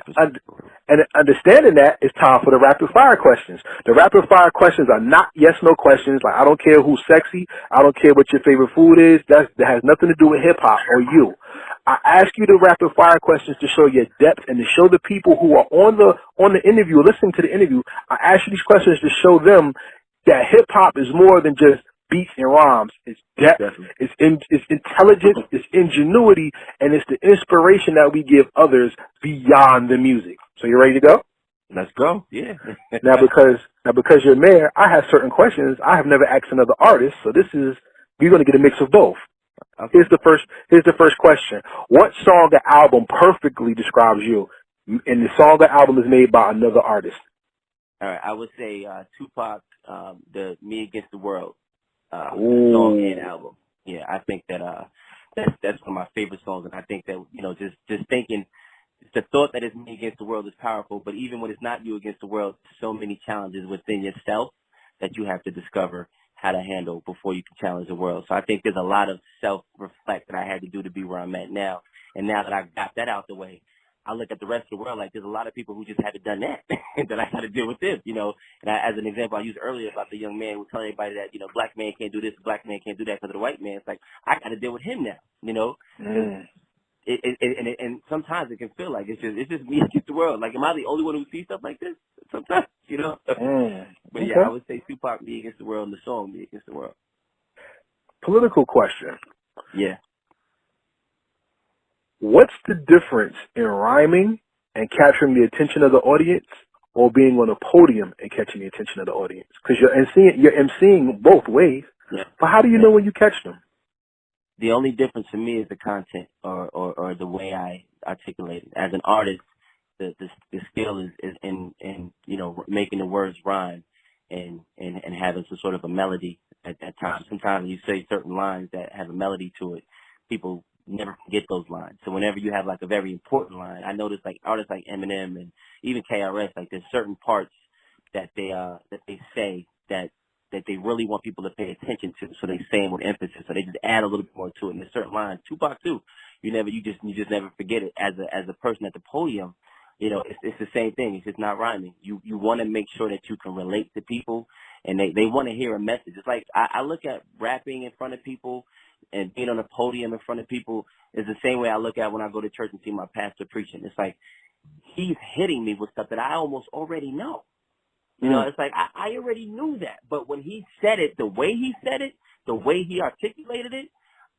understanding that, it's time for the rapid fire questions. The rapid fire questions are not yes no questions. Like, I don't care who's sexy, I don't care what your favorite food is. That has nothing to do with hip hop or you. I ask you the rapid fire questions to show your depth and to show the people who are on the interview, listening to the interview. I ask you these questions to show them that hip hop is more than just beats and rhymes. It's depth, it's intelligence, it's ingenuity, and it's the inspiration that we give others beyond the music. So you ready to go? Let's go. Yeah. Now because you're mayor, I have certain questions I have never asked another artist. So this is You're going to get a mix of both. Okay. Here's the first question. What song or album perfectly describes you? And the song or album is made by another artist. All right, I would say Tupac, the "Me Against the World" song and album. Yeah, I think that that's one of my favorite songs, and I think that just thinking, the thought that it's me against the world is powerful. But even when it's not you against the world, so many challenges within yourself that you have to discover how to handle before you can challenge the world. So I think there's a lot of self-reflect that I had to do to be where I'm at now. And now that I've got that out the way, I look at the rest of the world like there's a lot of people who just haven't done that, that I got to deal with this, And as an example, I used earlier about the young man who telling everybody that, black man can't do this, black man can't do that because of the white man. It's like, I got to deal with him now, And sometimes it can feel like it's just me against the world. Like, am I the only one who sees stuff like this? Sometimes, But yeah, I would say Tupac, "Me Against the World," and the song "Me Against the World." Political question. Yeah. What's the difference in rhyming and capturing the attention of the audience, or being on a podium and catching the attention of the audience? Because you're emceeing both ways. Yeah. But how do you know when you catch them? The only difference for me is the content or the way I articulate it. As an artist, the skill is in making the words rhyme and having some sort of a melody at times. Sometimes you say certain lines that have a melody to it, people never forget those lines. So whenever you have like a very important line, I notice like artists like Eminem and even KRS, like there's certain parts that they say that they really want people to pay attention to, so they say them with emphasis. So they just add a little bit more to it. And there's certain lines, Tupac too, you just never forget it. As a person at the podium, it's the same thing. It's just not rhyming. You want to make sure that you can relate to people, and they want to hear a message. It's like I look at rapping in front of people and being on a podium in front of people is the same way I look at when I go to church and see my pastor preaching. It's like he's hitting me with stuff that I almost already know. It's like I already knew that, but when he said it, the way he said it, the way he articulated it,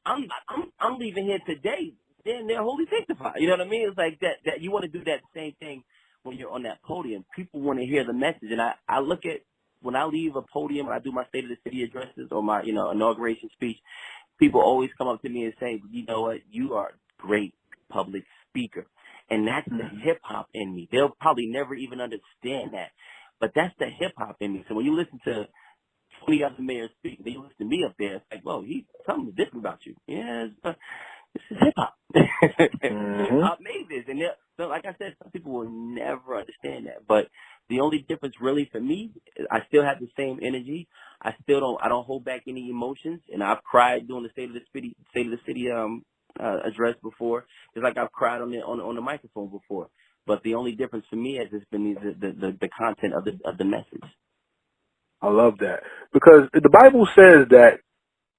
I'm leaving here today. Then they're wholly sanctified. You know what I mean? It's like that you want to do that same thing when you're on that podium. People want to hear the message, and I look at when I leave a podium and I do my State of the City addresses or my inauguration speech. People always come up to me and say, "You know what? You are a great public speaker," and that's the hip hop in me. They'll probably never even understand that. But that's the hip-hop in me. So when you listen to 20 other mayors speak, then you listen to me up there, it's like, whoa, something different about you. Yeah, this is hip-hop. Hip-hop made this. And so like I said, some people will never understand that. But the only difference really for me, I still have the same energy. I don't hold back any emotions. And I've cried during the State of the City address before, just like I've cried on the microphone before. But the only difference for me has just been the content of the message. I love that, because the Bible says that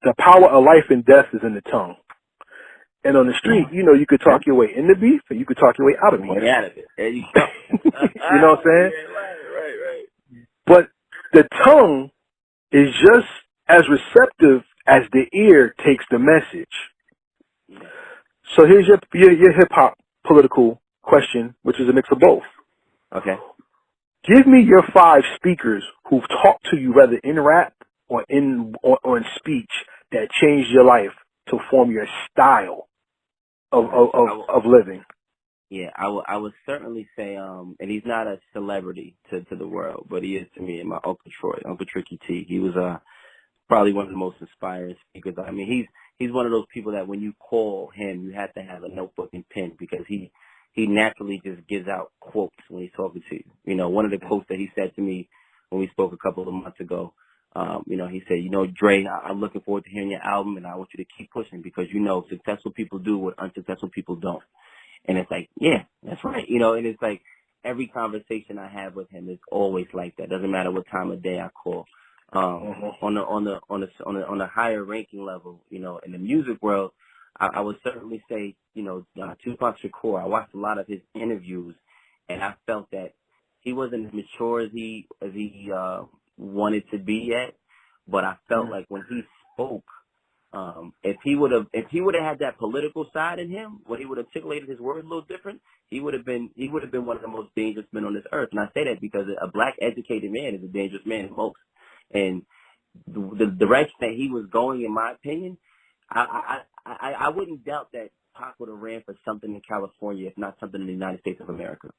the power of life and death is in the tongue. And on the street, you could talk your way in the beef, and you could talk your way out of beef. Way out of it. There you go. You know what I'm saying? Yeah, right. But the tongue is just as receptive as the ear takes the message. Yeah. So here's your hip hop political question, which is a mix of both. Okay. Give me your 5 speakers who've talked to you, whether in rap or in speech, that changed your life to form your style of living. Yeah, I would certainly say, and he's not a celebrity to the world, but he is to me, and my Uncle Troy, Uncle Tricky T. He was probably one of the most inspiring speakers. I mean, he's one of those people that when you call him, you have to have a notebook and pen, because he naturally just gives out quotes when he's talking to you. One of the quotes that he said to me when we spoke a couple of months ago, he said, Dre, I'm looking forward to hearing your album, and I want you to keep pushing, because successful people do what unsuccessful people don't. And it's like, yeah, that's right. And it's like every conversation I have with him is always like that. Doesn't matter what time of day I call. On the higher ranking level, in the music world, I would certainly say, Tupac Shakur. I watched a lot of his interviews, and I felt that he wasn't as mature as he wanted to be yet. But I felt like when he spoke, if he would have had that political side in him, when he would have articulated his words a little different, he would have been one of the most dangerous men on this earth. And I say that because a black educated man is a dangerous man most. And the direction that he was going, in my opinion, I wouldn't doubt that Pac would have ran for something in California, if not something in the United States of America,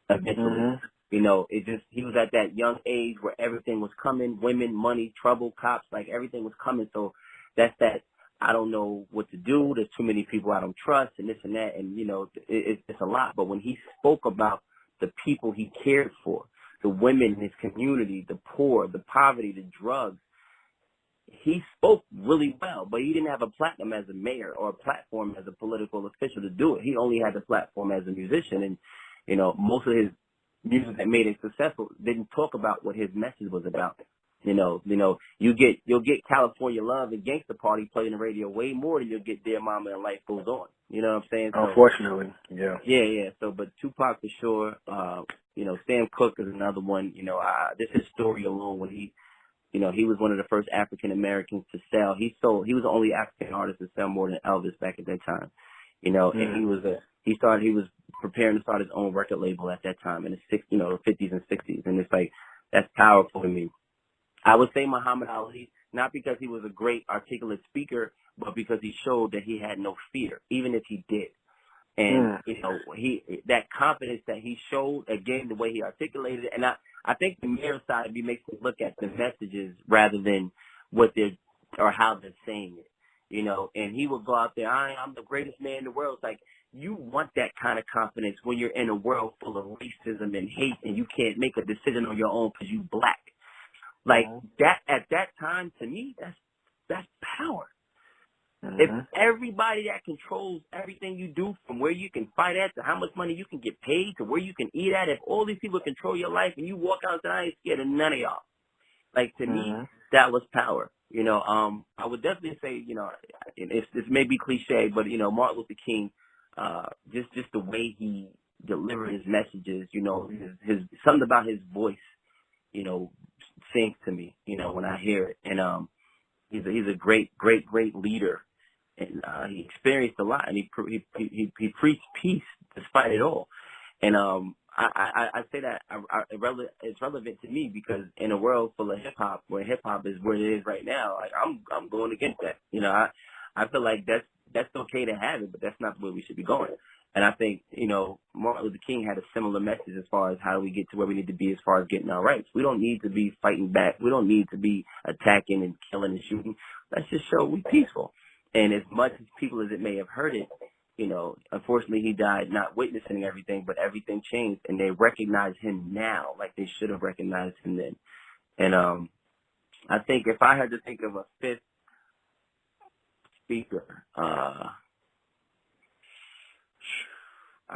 eventually. Mm-hmm. You know, he was at that young age where everything was coming, women, money, trouble, cops, like everything was coming. So that's that, I don't know what to do. There's too many people I don't trust and this and that. And, you know, it's a lot. But when he spoke about the people he cared for, the women in his community, the poor, the poverty, the drugs, he spoke really well, but he didn't have a platform as a mayor or a platform as a political official to do it. He only had the platform as a musician. And, you know, most of his music that made it successful didn't talk about what his message was about. You'll get California Love and Gangsta Party played on the radio way more than you'll get Dear Mama and Life Goes On. You know what I'm saying? So, unfortunately, yeah. Yeah. So, but Tupac for sure. Sam Cooke is another one. This is story alone when he was one of the first African Americans to sell. He was the only African artist to sell more than Elvis back at that time. And he was preparing to start his own record label at that time in the 50s and 60s. And it's like, that's powerful to me. I would say Muhammad Ali, not because he was a great articulate speaker, but because he showed that he had no fear, even if he did. And, that confidence that he showed, again, the way he articulated it. And I think the mayor side of me makes me look at the messages rather than or how they're saying it, and he would go out there, I'm the greatest man in the world. It's like, you want that kind of confidence when you're in a world full of racism and hate and you can't make a decision on your own because you black. Like that, at that time, to me, that's power. If everybody that controls everything you do, from where you can fight at to how much money you can get paid to where you can eat at, if all these people control your life and you walk out and say, I ain't scared of none of y'all. Like, to me, that was power. I would definitely say, this may be cliche, but, Martin Luther King, just the way he delivered his messages, his something about his voice, sings to me, when I hear it. And he's a great leader. And he experienced a lot, and he preached peace despite it all. And I say that it's relevant to me because in a world full of hip hop, where hip hop is where it is right now, like I'm going against that. I feel like that's okay to have it, but that's not the way we should be going. And I think Martin Luther King had a similar message as far as how we get to where we need to be as far as getting our rights. We don't need to be fighting back. We don't need to be attacking and killing and shooting. Let's just show we're peaceful. And as much as people as it may have hurt it, unfortunately he died not witnessing everything, but everything changed, and they recognize him now like they should have recognized him then. And I think if I had to think of a fifth speaker, I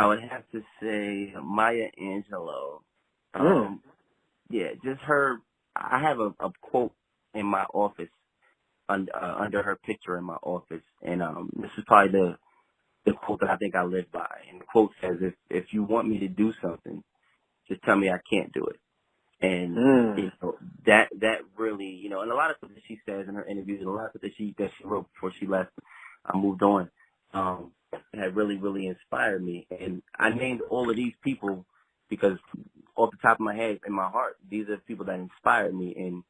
would have to say Maya Angelou. Yeah, just her. I have a quote in my office under her picture in my office, and this is probably the quote that I think I live by. And the quote says, "If you want me to do something, just tell me I can't do it." And that really, and a lot of stuff that she says in her interviews, and a lot of stuff that she wrote before she left, I moved on. Had really, really inspired me. And I named all of these people because off the top of my head, in my heart, these are people that inspired me. And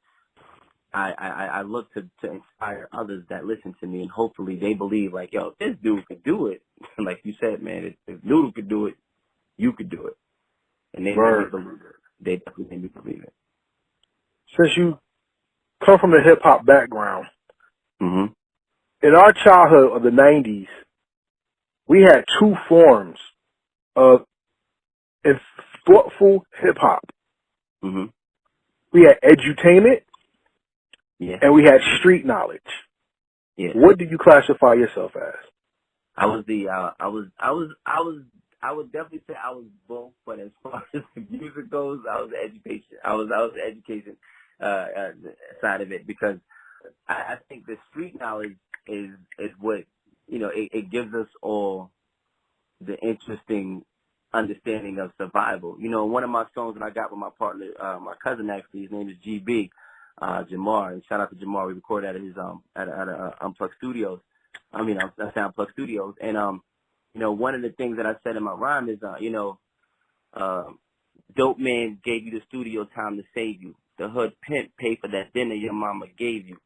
I look to inspire others that listen to me, and hopefully they believe, like, yo, if this dude could do it, like you said, man, if Noodle could do it, you could do it. And they made me believe it. They definitely made me believe it. Since you come from a hip-hop background, in our childhood of the 90s, we had two forms of thoughtful hip-hop. We had edutainment, and we had street knowledge. Yeah. What do you classify yourself as? I was I would definitely say I was both, but as far as the music goes, I was the education. I was the education side of it, because I think the street knowledge is what, it gives us all the interesting understanding of survival. One of my songs that I got with my partner, my cousin actually, his name is GB, Jamar, and shout out to Jamar. We recorded at his at Unplugged Studios. Unplugged Studios, and one of the things that I said in my rhyme is, dope man gave you the studio time to save you. The hood pimp paid for that dinner your mama gave you.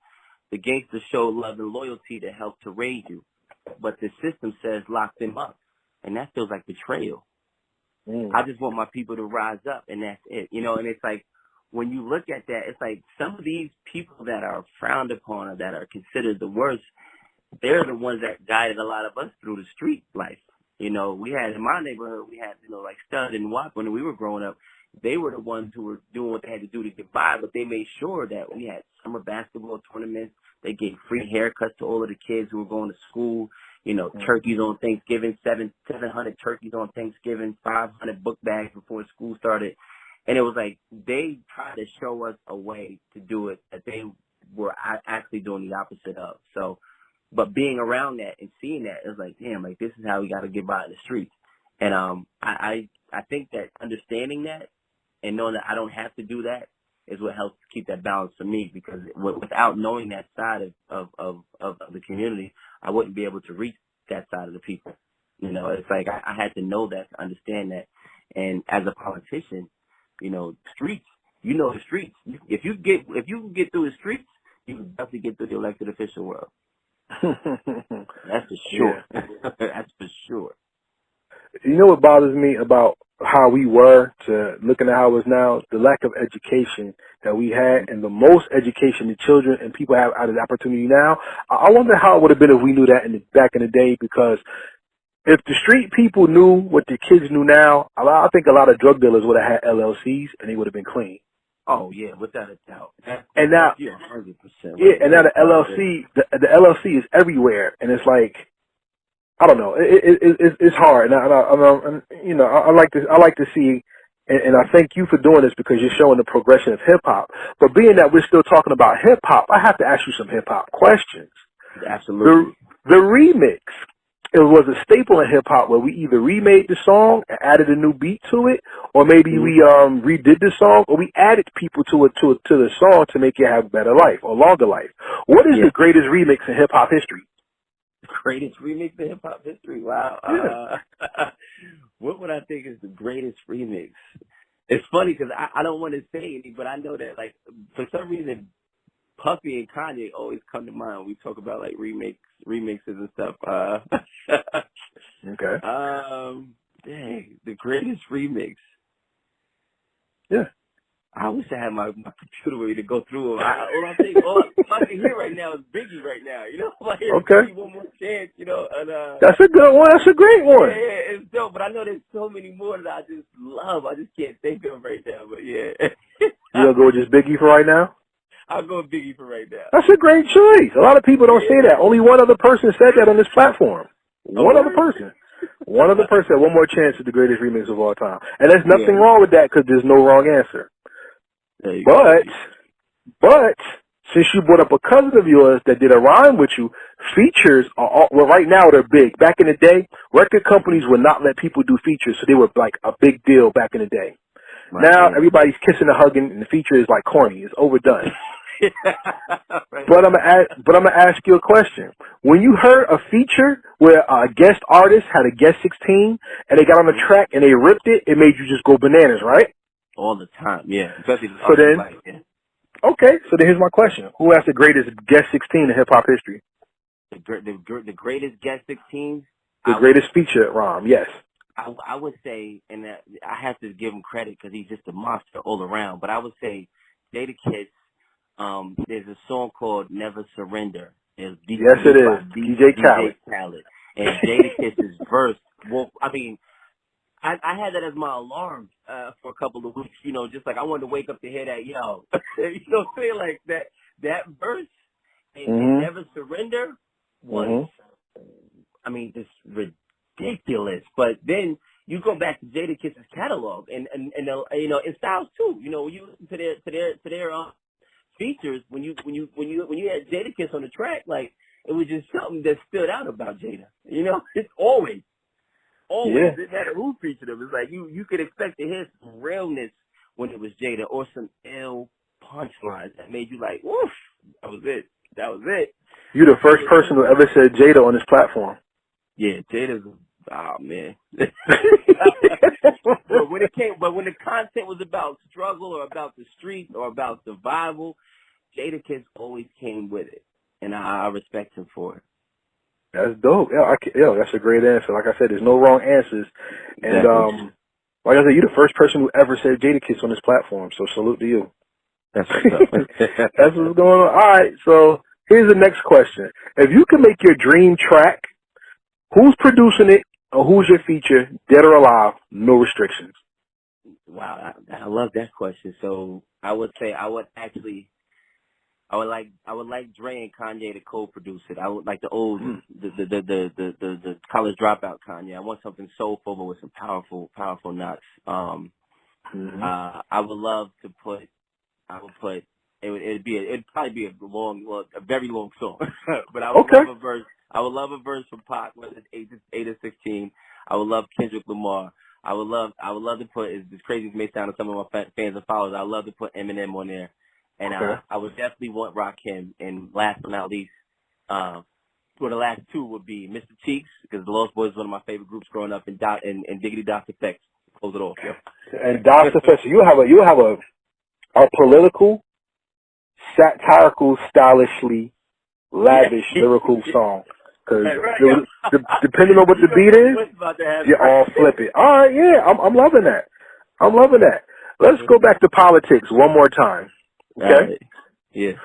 The gangster showed love and loyalty to help to raise you. But the system says lock them up. And that feels like betrayal. I just want my people to rise up, and that's it. You know, and it's like, when you look at that, it's like some of these people that are frowned upon or that are considered the worst, they're the ones that guided a lot of us through the street life. You know, we had, in my neighborhood, we had, you know, like Stud and Wop when we were growing up. They were the ones who were doing what they had to do to get by, but they made sure that we had summer basketball tournaments. They gave free haircuts to all of the kids who were going to school. You know, turkeys on Thanksgiving, 700 turkeys on Thanksgiving, 500 book bags before school started. And it was like they tried to show us a way to do it that they were actually doing the opposite of. So, but being around that and seeing that, it was like, damn, like this is how we got to get by in the streets. And I think that understanding that and knowing that I don't have to do that is what helps keep that balance for me, because without knowing that side of the community, I wouldn't be able to reach that side of the people. You know, it's like I had to know that, to understand that. And as a politician, you know, streets, you know the streets. If you can get through the streets, you can definitely get through the elected official world. That's for sure. Yeah. That's for sure. You know what bothers me about how we were to looking at how it is now? The lack of education that we had, and the most education the children and people have out of the opportunity now. I wonder how it would have been if we knew that back in the day, because if the street people knew what the kids knew now, I think a lot of drug dealers would have had LLCs and they would have been clean. Oh yeah, without a doubt. And now, 100%. Yeah, and now the LLC is everywhere, and it's like, I don't know, it's hard. And you know, I like to see, and I thank you for doing this because you're showing the progression of hip hop. But being that we're still talking about hip hop, I have to ask you some hip hop questions. Absolutely. The remix. It was a staple in hip hop where we either remade the song and added a new beat to it, or maybe we redid the song, or we added people to the song to make it have a better life or longer life. What is the greatest remix in hip hop history? The greatest remix in hip hop history? Wow. Yeah. What would I think is the greatest remix? It's funny because I don't want to say any, but I know that, like, for some reason, Puffy and Kanye always come to mind when we talk about like remixes and stuff. Okay. Dang, the greatest remix. Yeah. I wish I had my computer ready to go through them. All I can hear right now is Biggie right now. You know, like, okay. One More Chance. You know, and that's a good one. That's a great one. Yeah, it's dope. But I know there's so many more that I just love. I just can't think of them right now. But yeah. You gonna go with just Biggie for right now? I'll go with Biggie for right now. That's a great choice. A lot of people don't say that. Only one other person said that on this platform. One other person. One other person said One More Chance is the greatest remix of all time. And there's nothing wrong with that because there's no wrong answer. But since you brought up a cousin of yours that did a rhyme with you, features are right now they're big. Back in the day, record companies would not let people do features, so they were like a big deal back in the day. Right. Now everybody's kissing and hugging, and the feature is like corny. It's overdone. Right. But I'm gonna ask you a question. When you heard a feature where a guest artist had a guest 16 and they got on the track and they ripped it, it made you just go bananas, right? All the time, yeah. Especially okay. So then here's my question: who has the greatest guest 16 in hip hop history? The greatest guest 16. The greatest feature rhyme, yes. I would say, and I have to give him credit because he's just a monster all around. But I would say, Jadakiss. There's a song called "Never Surrender." Yes, it is. DJ Khaled. And Jadakiss's verse. Well, I mean, I had that as my alarm for a couple of weeks. You know, just like I wanted to wake up to hear that. Yo, you know, what I'm saying, like that verse and "Never Surrender" was, I mean, just ridiculous. But then you go back to Jadakiss's catalog and you know, in Styles too. You know, when you listen to their features, when you had Jadakiss on the track, like, it was just something that stood out about Jada. You know, it's always. Yeah. It matter who featured him. It's like you could expect to hear some realness when it was Jada, or some ill punchlines that made you like, woof, that was it. You're the first person who ever said Jada on this platform. Yeah, Jada's oh man. But when the content was about struggle or about the streets or about survival, Jadakiss always came with it, and I respect him for it. That's dope. Yeah, that's a great answer. Like I said, there's no wrong answers. And Exactly. like I said, you're the first person who ever said Jadakiss on this platform. So salute to you. That's what's up. That's what's going on. All right. So here's the next question: if you could make your dream track, who's producing it, or who's your feature, dead or alive, no restrictions? Wow, I love that question. So I would say I would like Dre and Kanye to co-produce it. I would like the old, the college dropout Kanye. I want something soulful but with some powerful knocks. I would love to put. It'd probably be a very long song, but I would love a verse. I would love a verse from Pac, whether it's 8 or 16. I would love Kendrick Lamar. I would love to put, as crazy as it may sound to some of my fans and followers, I would love to put Eminem on there. And I would definitely want Rakim. And last but not least, for the last two would be Mr. Cheeks, because the Lost Boys is one of my favorite groups growing up, and Diggity Doc Effects. Close it off. Yeah. And Doc Effects, you have a political, satirical, stylishly lavish lyrical song. Because depending on what the beat is, you all flip it. All right, yeah, I'm loving that. I'm loving that. Let's go back to politics one more time. Okay? Right. Yeah.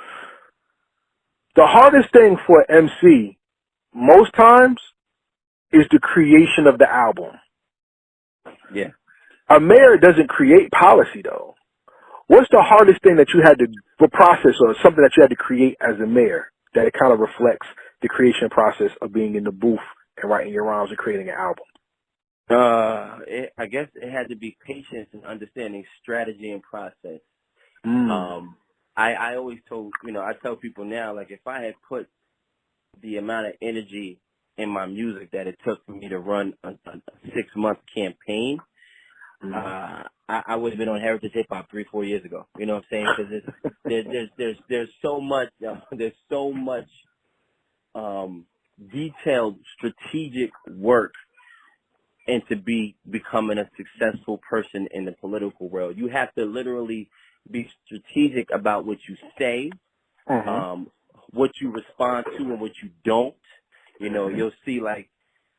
The hardest thing for an MC, most times, is the creation of the album. Yeah. A mayor doesn't create policy, though. What's the hardest thing that you had to process, or something that you had to create as a mayor, that it kind of reflects the creation process of being in the booth and writing your rhymes and creating an album? I guess it had to be patience and understanding strategy and process. I always I tell people now, like, if I had put the amount of energy in my music that it took for me to run a 6-month campaign, I would have been on Heritage Hip Hop 3-4 years ago. You know what I'm saying? Because there's so much detailed strategic work into becoming a successful person in the political world. You have to literally be strategic about what you say, what you respond to, and what you don't. You know, you'll see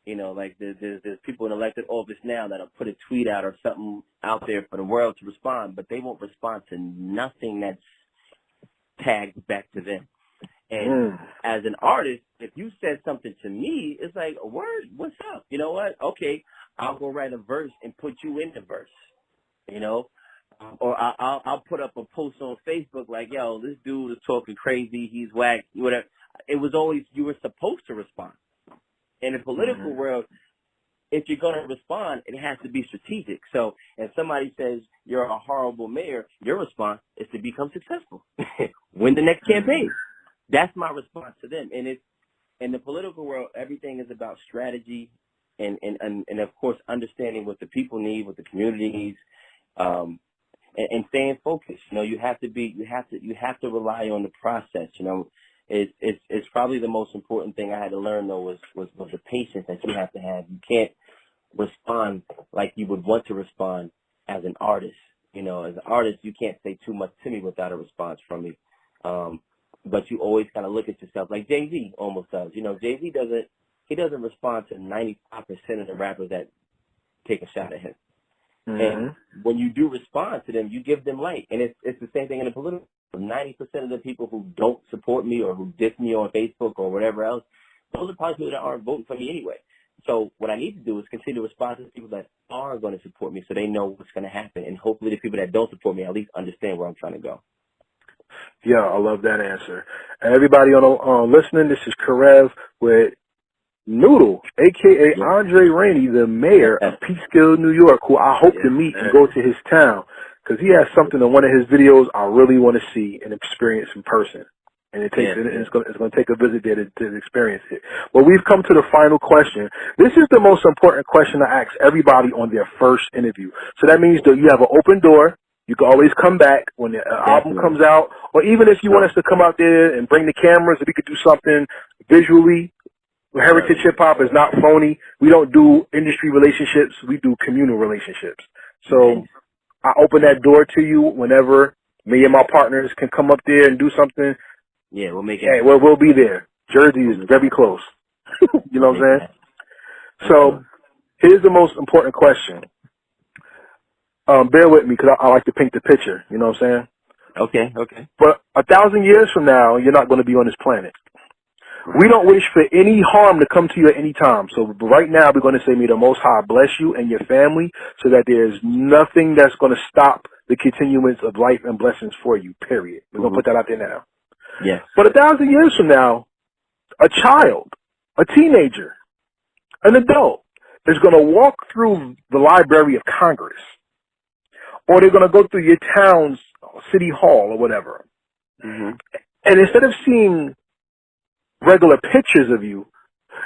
there's people in elected office now that'll put a tweet out or something out there for the world to respond, but they won't respond to nothing that's tagged back to them. And as an artist, if you said something to me, it's like, a word, what's up? You know what? Okay, I'll go write a verse and put you in the verse, you know? Or I'll put up a post on Facebook like, yo, this dude is talking crazy, he's whack, whatever. It was always, you were supposed to respond. In the political world, if you're going to respond, it has to be strategic. So if somebody says you're a horrible mayor, your response is to become successful. Win the next campaign. That's my response to them. And it's, in the political world, everything is about strategy and of course, understanding what the people need, what the community needs, and staying focused. You know, you have to rely on the process. You know, it's probably the most important thing I had to learn, though, was the patience that you have to have. You can't respond like you would want to respond as an artist. You know, as an artist, you can't say too much to me without a response from me. But you always kind of look at yourself like Jay-Z almost does. You know, Jay-Z doesn't respond to 95% of the rappers that take a shot at him. And when you do respond to them, you give them light. And it's the same thing in the political. 90% of the people who don't support me or who diss me on Facebook or whatever else, those are probably people that aren't voting for me anyway. So what I need to do is continue to respond to the people that are going to support me so they know what's going to happen. And hopefully the people that don't support me at least understand where I'm trying to go. Yeah, I love that answer. And everybody on listening, this is Karev with Noodle, a.k.a. Andre Rainey, the mayor of Peekskill, New York, who I hope to meet and go to his town, because he has something in one of his videos I really want to see and experience in person. And it's going to take a visit there to experience it. Well, we've come to the final question. This is the most important question I ask everybody on their first interview. So that means that you have an open door. You can always come back when the album comes out, or even if you want us to come out there and bring the cameras, if we could do something visually, Heritage hip hop is not phony. We don't do industry relationships. We do communal relationships. So I open that door to you whenever me and my partners can come up there and do something. Yeah, we'll make it. Hey, we'll be there. Jersey is very close. You know what I'm saying? So here's the most important question. Bear with me because I like to paint the picture. You know what I'm saying? Okay. But 1,000 years from now, you're not going to be on this planet. We don't wish for any harm to come to you at any time. So right now, we're going to say, may the Most High bless you and your family so that there's nothing that's going to stop the continuance of life and blessings for you, period. We're going to put that out there now. Yes. But 1,000 years from now, a child, a teenager, an adult is going to walk through the Library of Congress, or they're going to go through your town's city hall or whatever. And instead of seeing regular pictures of you,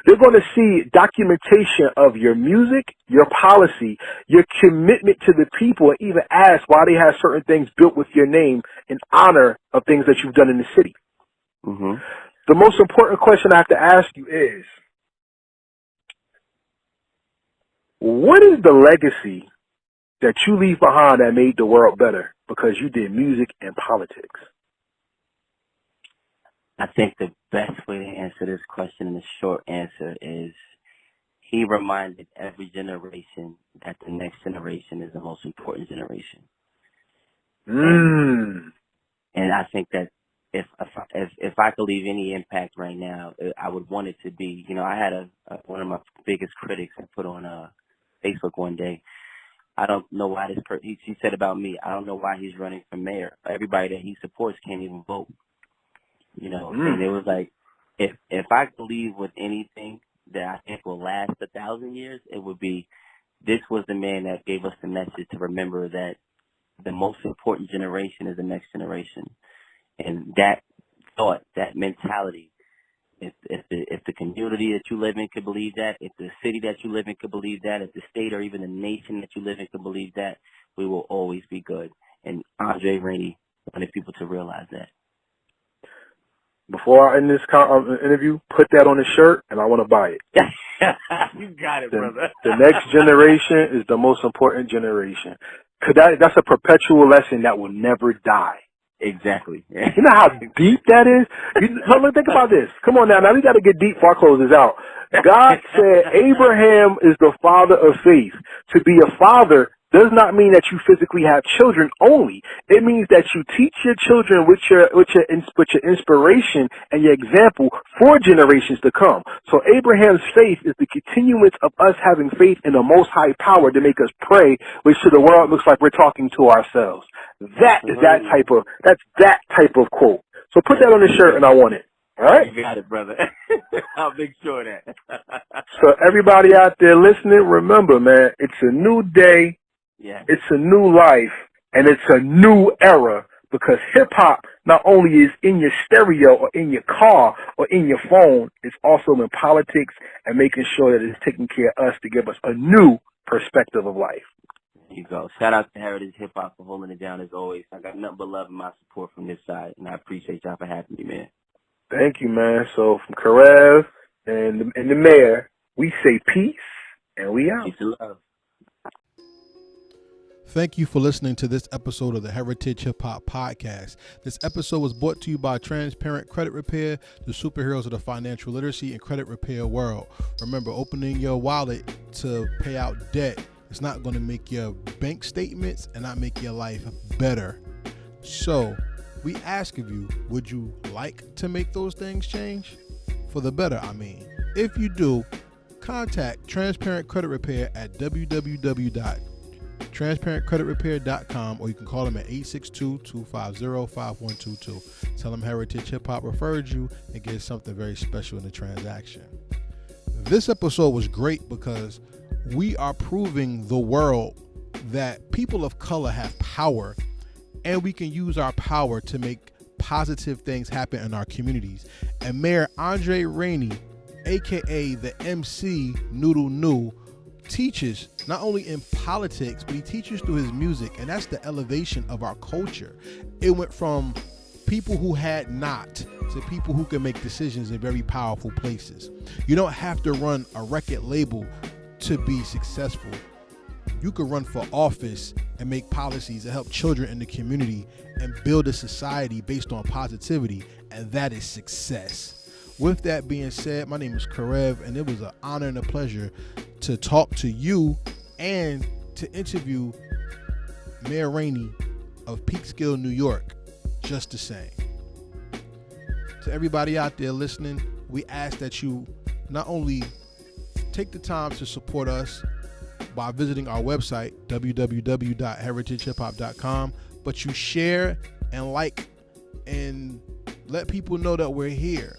they're going to see documentation of your music, your policy, your commitment to the people, and even ask why they have certain things built with your name in honor of things that you've done in the city. The most important question I have to ask you is, what is the legacy that you leave behind that made the world better because you did music and politics? I think the best way to answer this question, and the short answer is, he reminded every generation that the next generation is the most important generation. And I think that if I could leave any impact right now, I would want it to be, I had one of my biggest critics I put on Facebook one day. I don't know why he said about me, I don't know why he's running for mayor. Everybody that he supports can't even vote. And it was like, if I could leave with anything that I think will last 1,000 years, it would be, this was the man that gave us the message to remember that the most important generation is the next generation. And that thought, that mentality, if the community that you live in could believe that, if the city that you live in could believe that, if the state or even the nation that you live in could believe that, we will always be good. And Andre Rainey wanted people to realize that. Before I end this interview, put that on a shirt, and I want to buy it. You got it, brother. The next generation is the most important generation. Cause that's a perpetual lesson that will never die. Exactly. You know how deep that is? Think about this. Come on now we got to get deep before I close this out. God said Abraham is the father of faith. To be a father does not mean that you physically have children only. It means that you teach your children with your inspiration and your example for generations to come. So Abraham's faith is the continuance of us having faith in the Most High power to make us pray, which to the world looks like we're talking to ourselves. That's that type of quote. So put that on the shirt, and I want it. All right? You got it, brother. I'll make sure of that. So everybody out there listening, remember, man, it's a new day. Yeah. It's a new life, and it's a new era, because hip-hop not only is in your stereo or in your car or in your phone, it's also in politics and making sure that it's taking care of us to give us a new perspective of life. There you go. Shout out to Heritage Hip Hop for holding it down as always. I got nothing but love and my support from this side, and I appreciate y'all for having me, man. Thank you, man. So from Karev and the mayor, we say peace, and we out. Peace and love. Thank you for listening to this episode of the Heritage Hip Hop Podcast. This episode was brought to you by Transparent Credit Repair, the superheroes of the financial literacy and credit repair world. Remember, opening your wallet to pay out debt is not going to make your bank statements and not make your life better. So we ask of you, would you like to make those things change? For the better, I mean. If you do, contact Transparent Credit Repair at www.transparentcreditrepair.com, or you can call them at 862-250-5122. Tell them Heritage Hip Hop referred you and get something very special in the transaction. This episode was great because we are proving the world that people of color have power, and we can use our power to make positive things happen in our communities. And Mayor Andre Rainey, aka the MC Noodle Noo, teaches not only in politics, but he teaches through his music, and that's the elevation of our culture. It went from people who had not to people who can make decisions in very powerful places. You don't have to run a record label to be successful. You could run for office and make policies that help children in the community and build a society based on positivity, and that is success. With that being said, my name is Karev, and it was an honor and a pleasure to talk to you and to interview Mayor Rainey of Peekskill, New York, just the same. To everybody out there listening, we ask that you not only take the time to support us by visiting our website, www.heritagehiphop.com, but you share and like and let people know that we're here.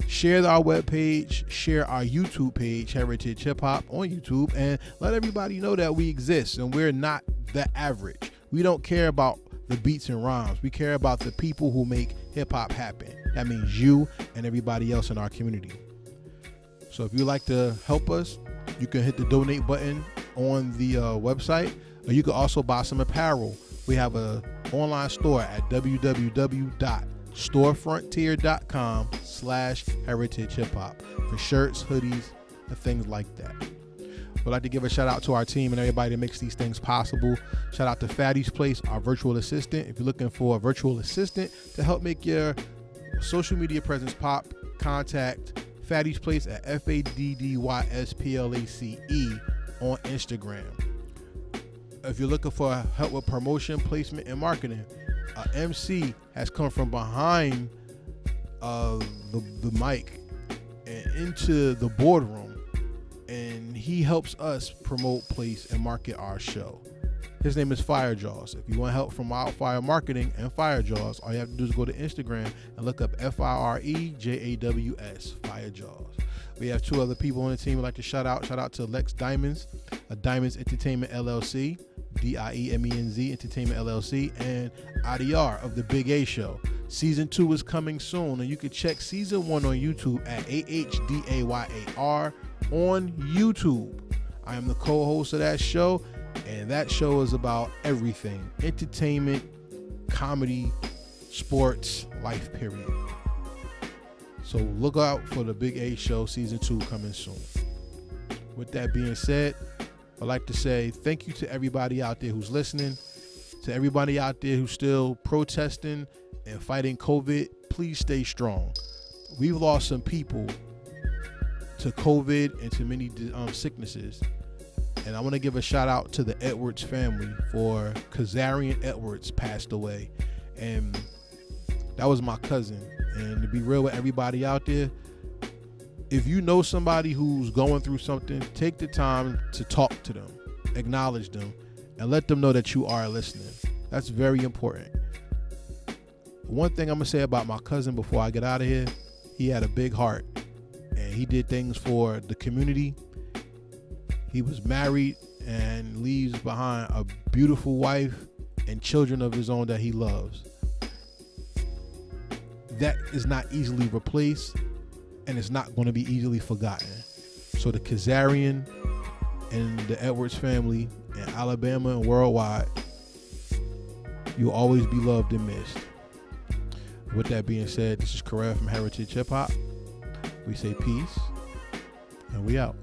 Share our webpage, share our YouTube page, Heritage Hip Hop on YouTube, and let everybody know that we exist and we're not the average. We don't care about the beats and rhymes. We care about the people who make hip hop happen. That means you and everybody else in our community. So if you'd like to help us, you can hit the donate button on the website, or you can also buy some apparel. We have an online store at www.storefrontier.com/heritage hip hop for shirts, hoodies, and things like that. We'd like to give a shout out to our team and everybody that makes these things possible. Shout out to Fatty's Place, our virtual assistant. If you're looking for a virtual assistant to help make your social media presence pop, contact Fatty's Place at FADDYSPLACE on Instagram. If you're looking for help with promotion, placement, and marketing, MC has come from behind the mic and into the boardroom, and he helps us promote, place, and market our show. His name is Firejaws. If you want help from Wildfire Marketing and Firejaws, all you have to do is go to Instagram and look up FIREJAWS, Firejaws. We have two other people on the team we'd like to shout out. Shout out to Lex Diamonds, Diamonds Entertainment LLC, DIEMENZ Entertainment LLC, and IDR of The Big A Show. Season 2 is coming soon, and you can check Season 1 on YouTube at AHDAYAR on YouTube. I am the co-host of that show, and that show is about everything: entertainment, comedy, sports, life, period. So look out for The Big A Show Season 2 coming soon. With that being said, I'd like to say thank you to everybody out there who's listening, to everybody out there who's still protesting and fighting COVID. Please stay strong. We've lost some people to COVID and to many sicknesses. And I want to give a shout out to the Edwards family, for Kazarian Edwards passed away. And that was my cousin. And to be real with everybody out there, if you know somebody who's going through something, take the time to talk to them, acknowledge them, and let them know that you are listening. That's very important. One thing I'm going to say about my cousin before I get out of here, he had a big heart, and he did things for the community. He was married and leaves behind a beautiful wife and children of his own that he loves. That is not easily replaced, and it's not going to be easily forgotten. So the Kazarian and the Edwards family in Alabama and worldwide, you'll always be loved and missed. With that being said, this is Karev from Heritage Hip Hop. We say peace, and we out.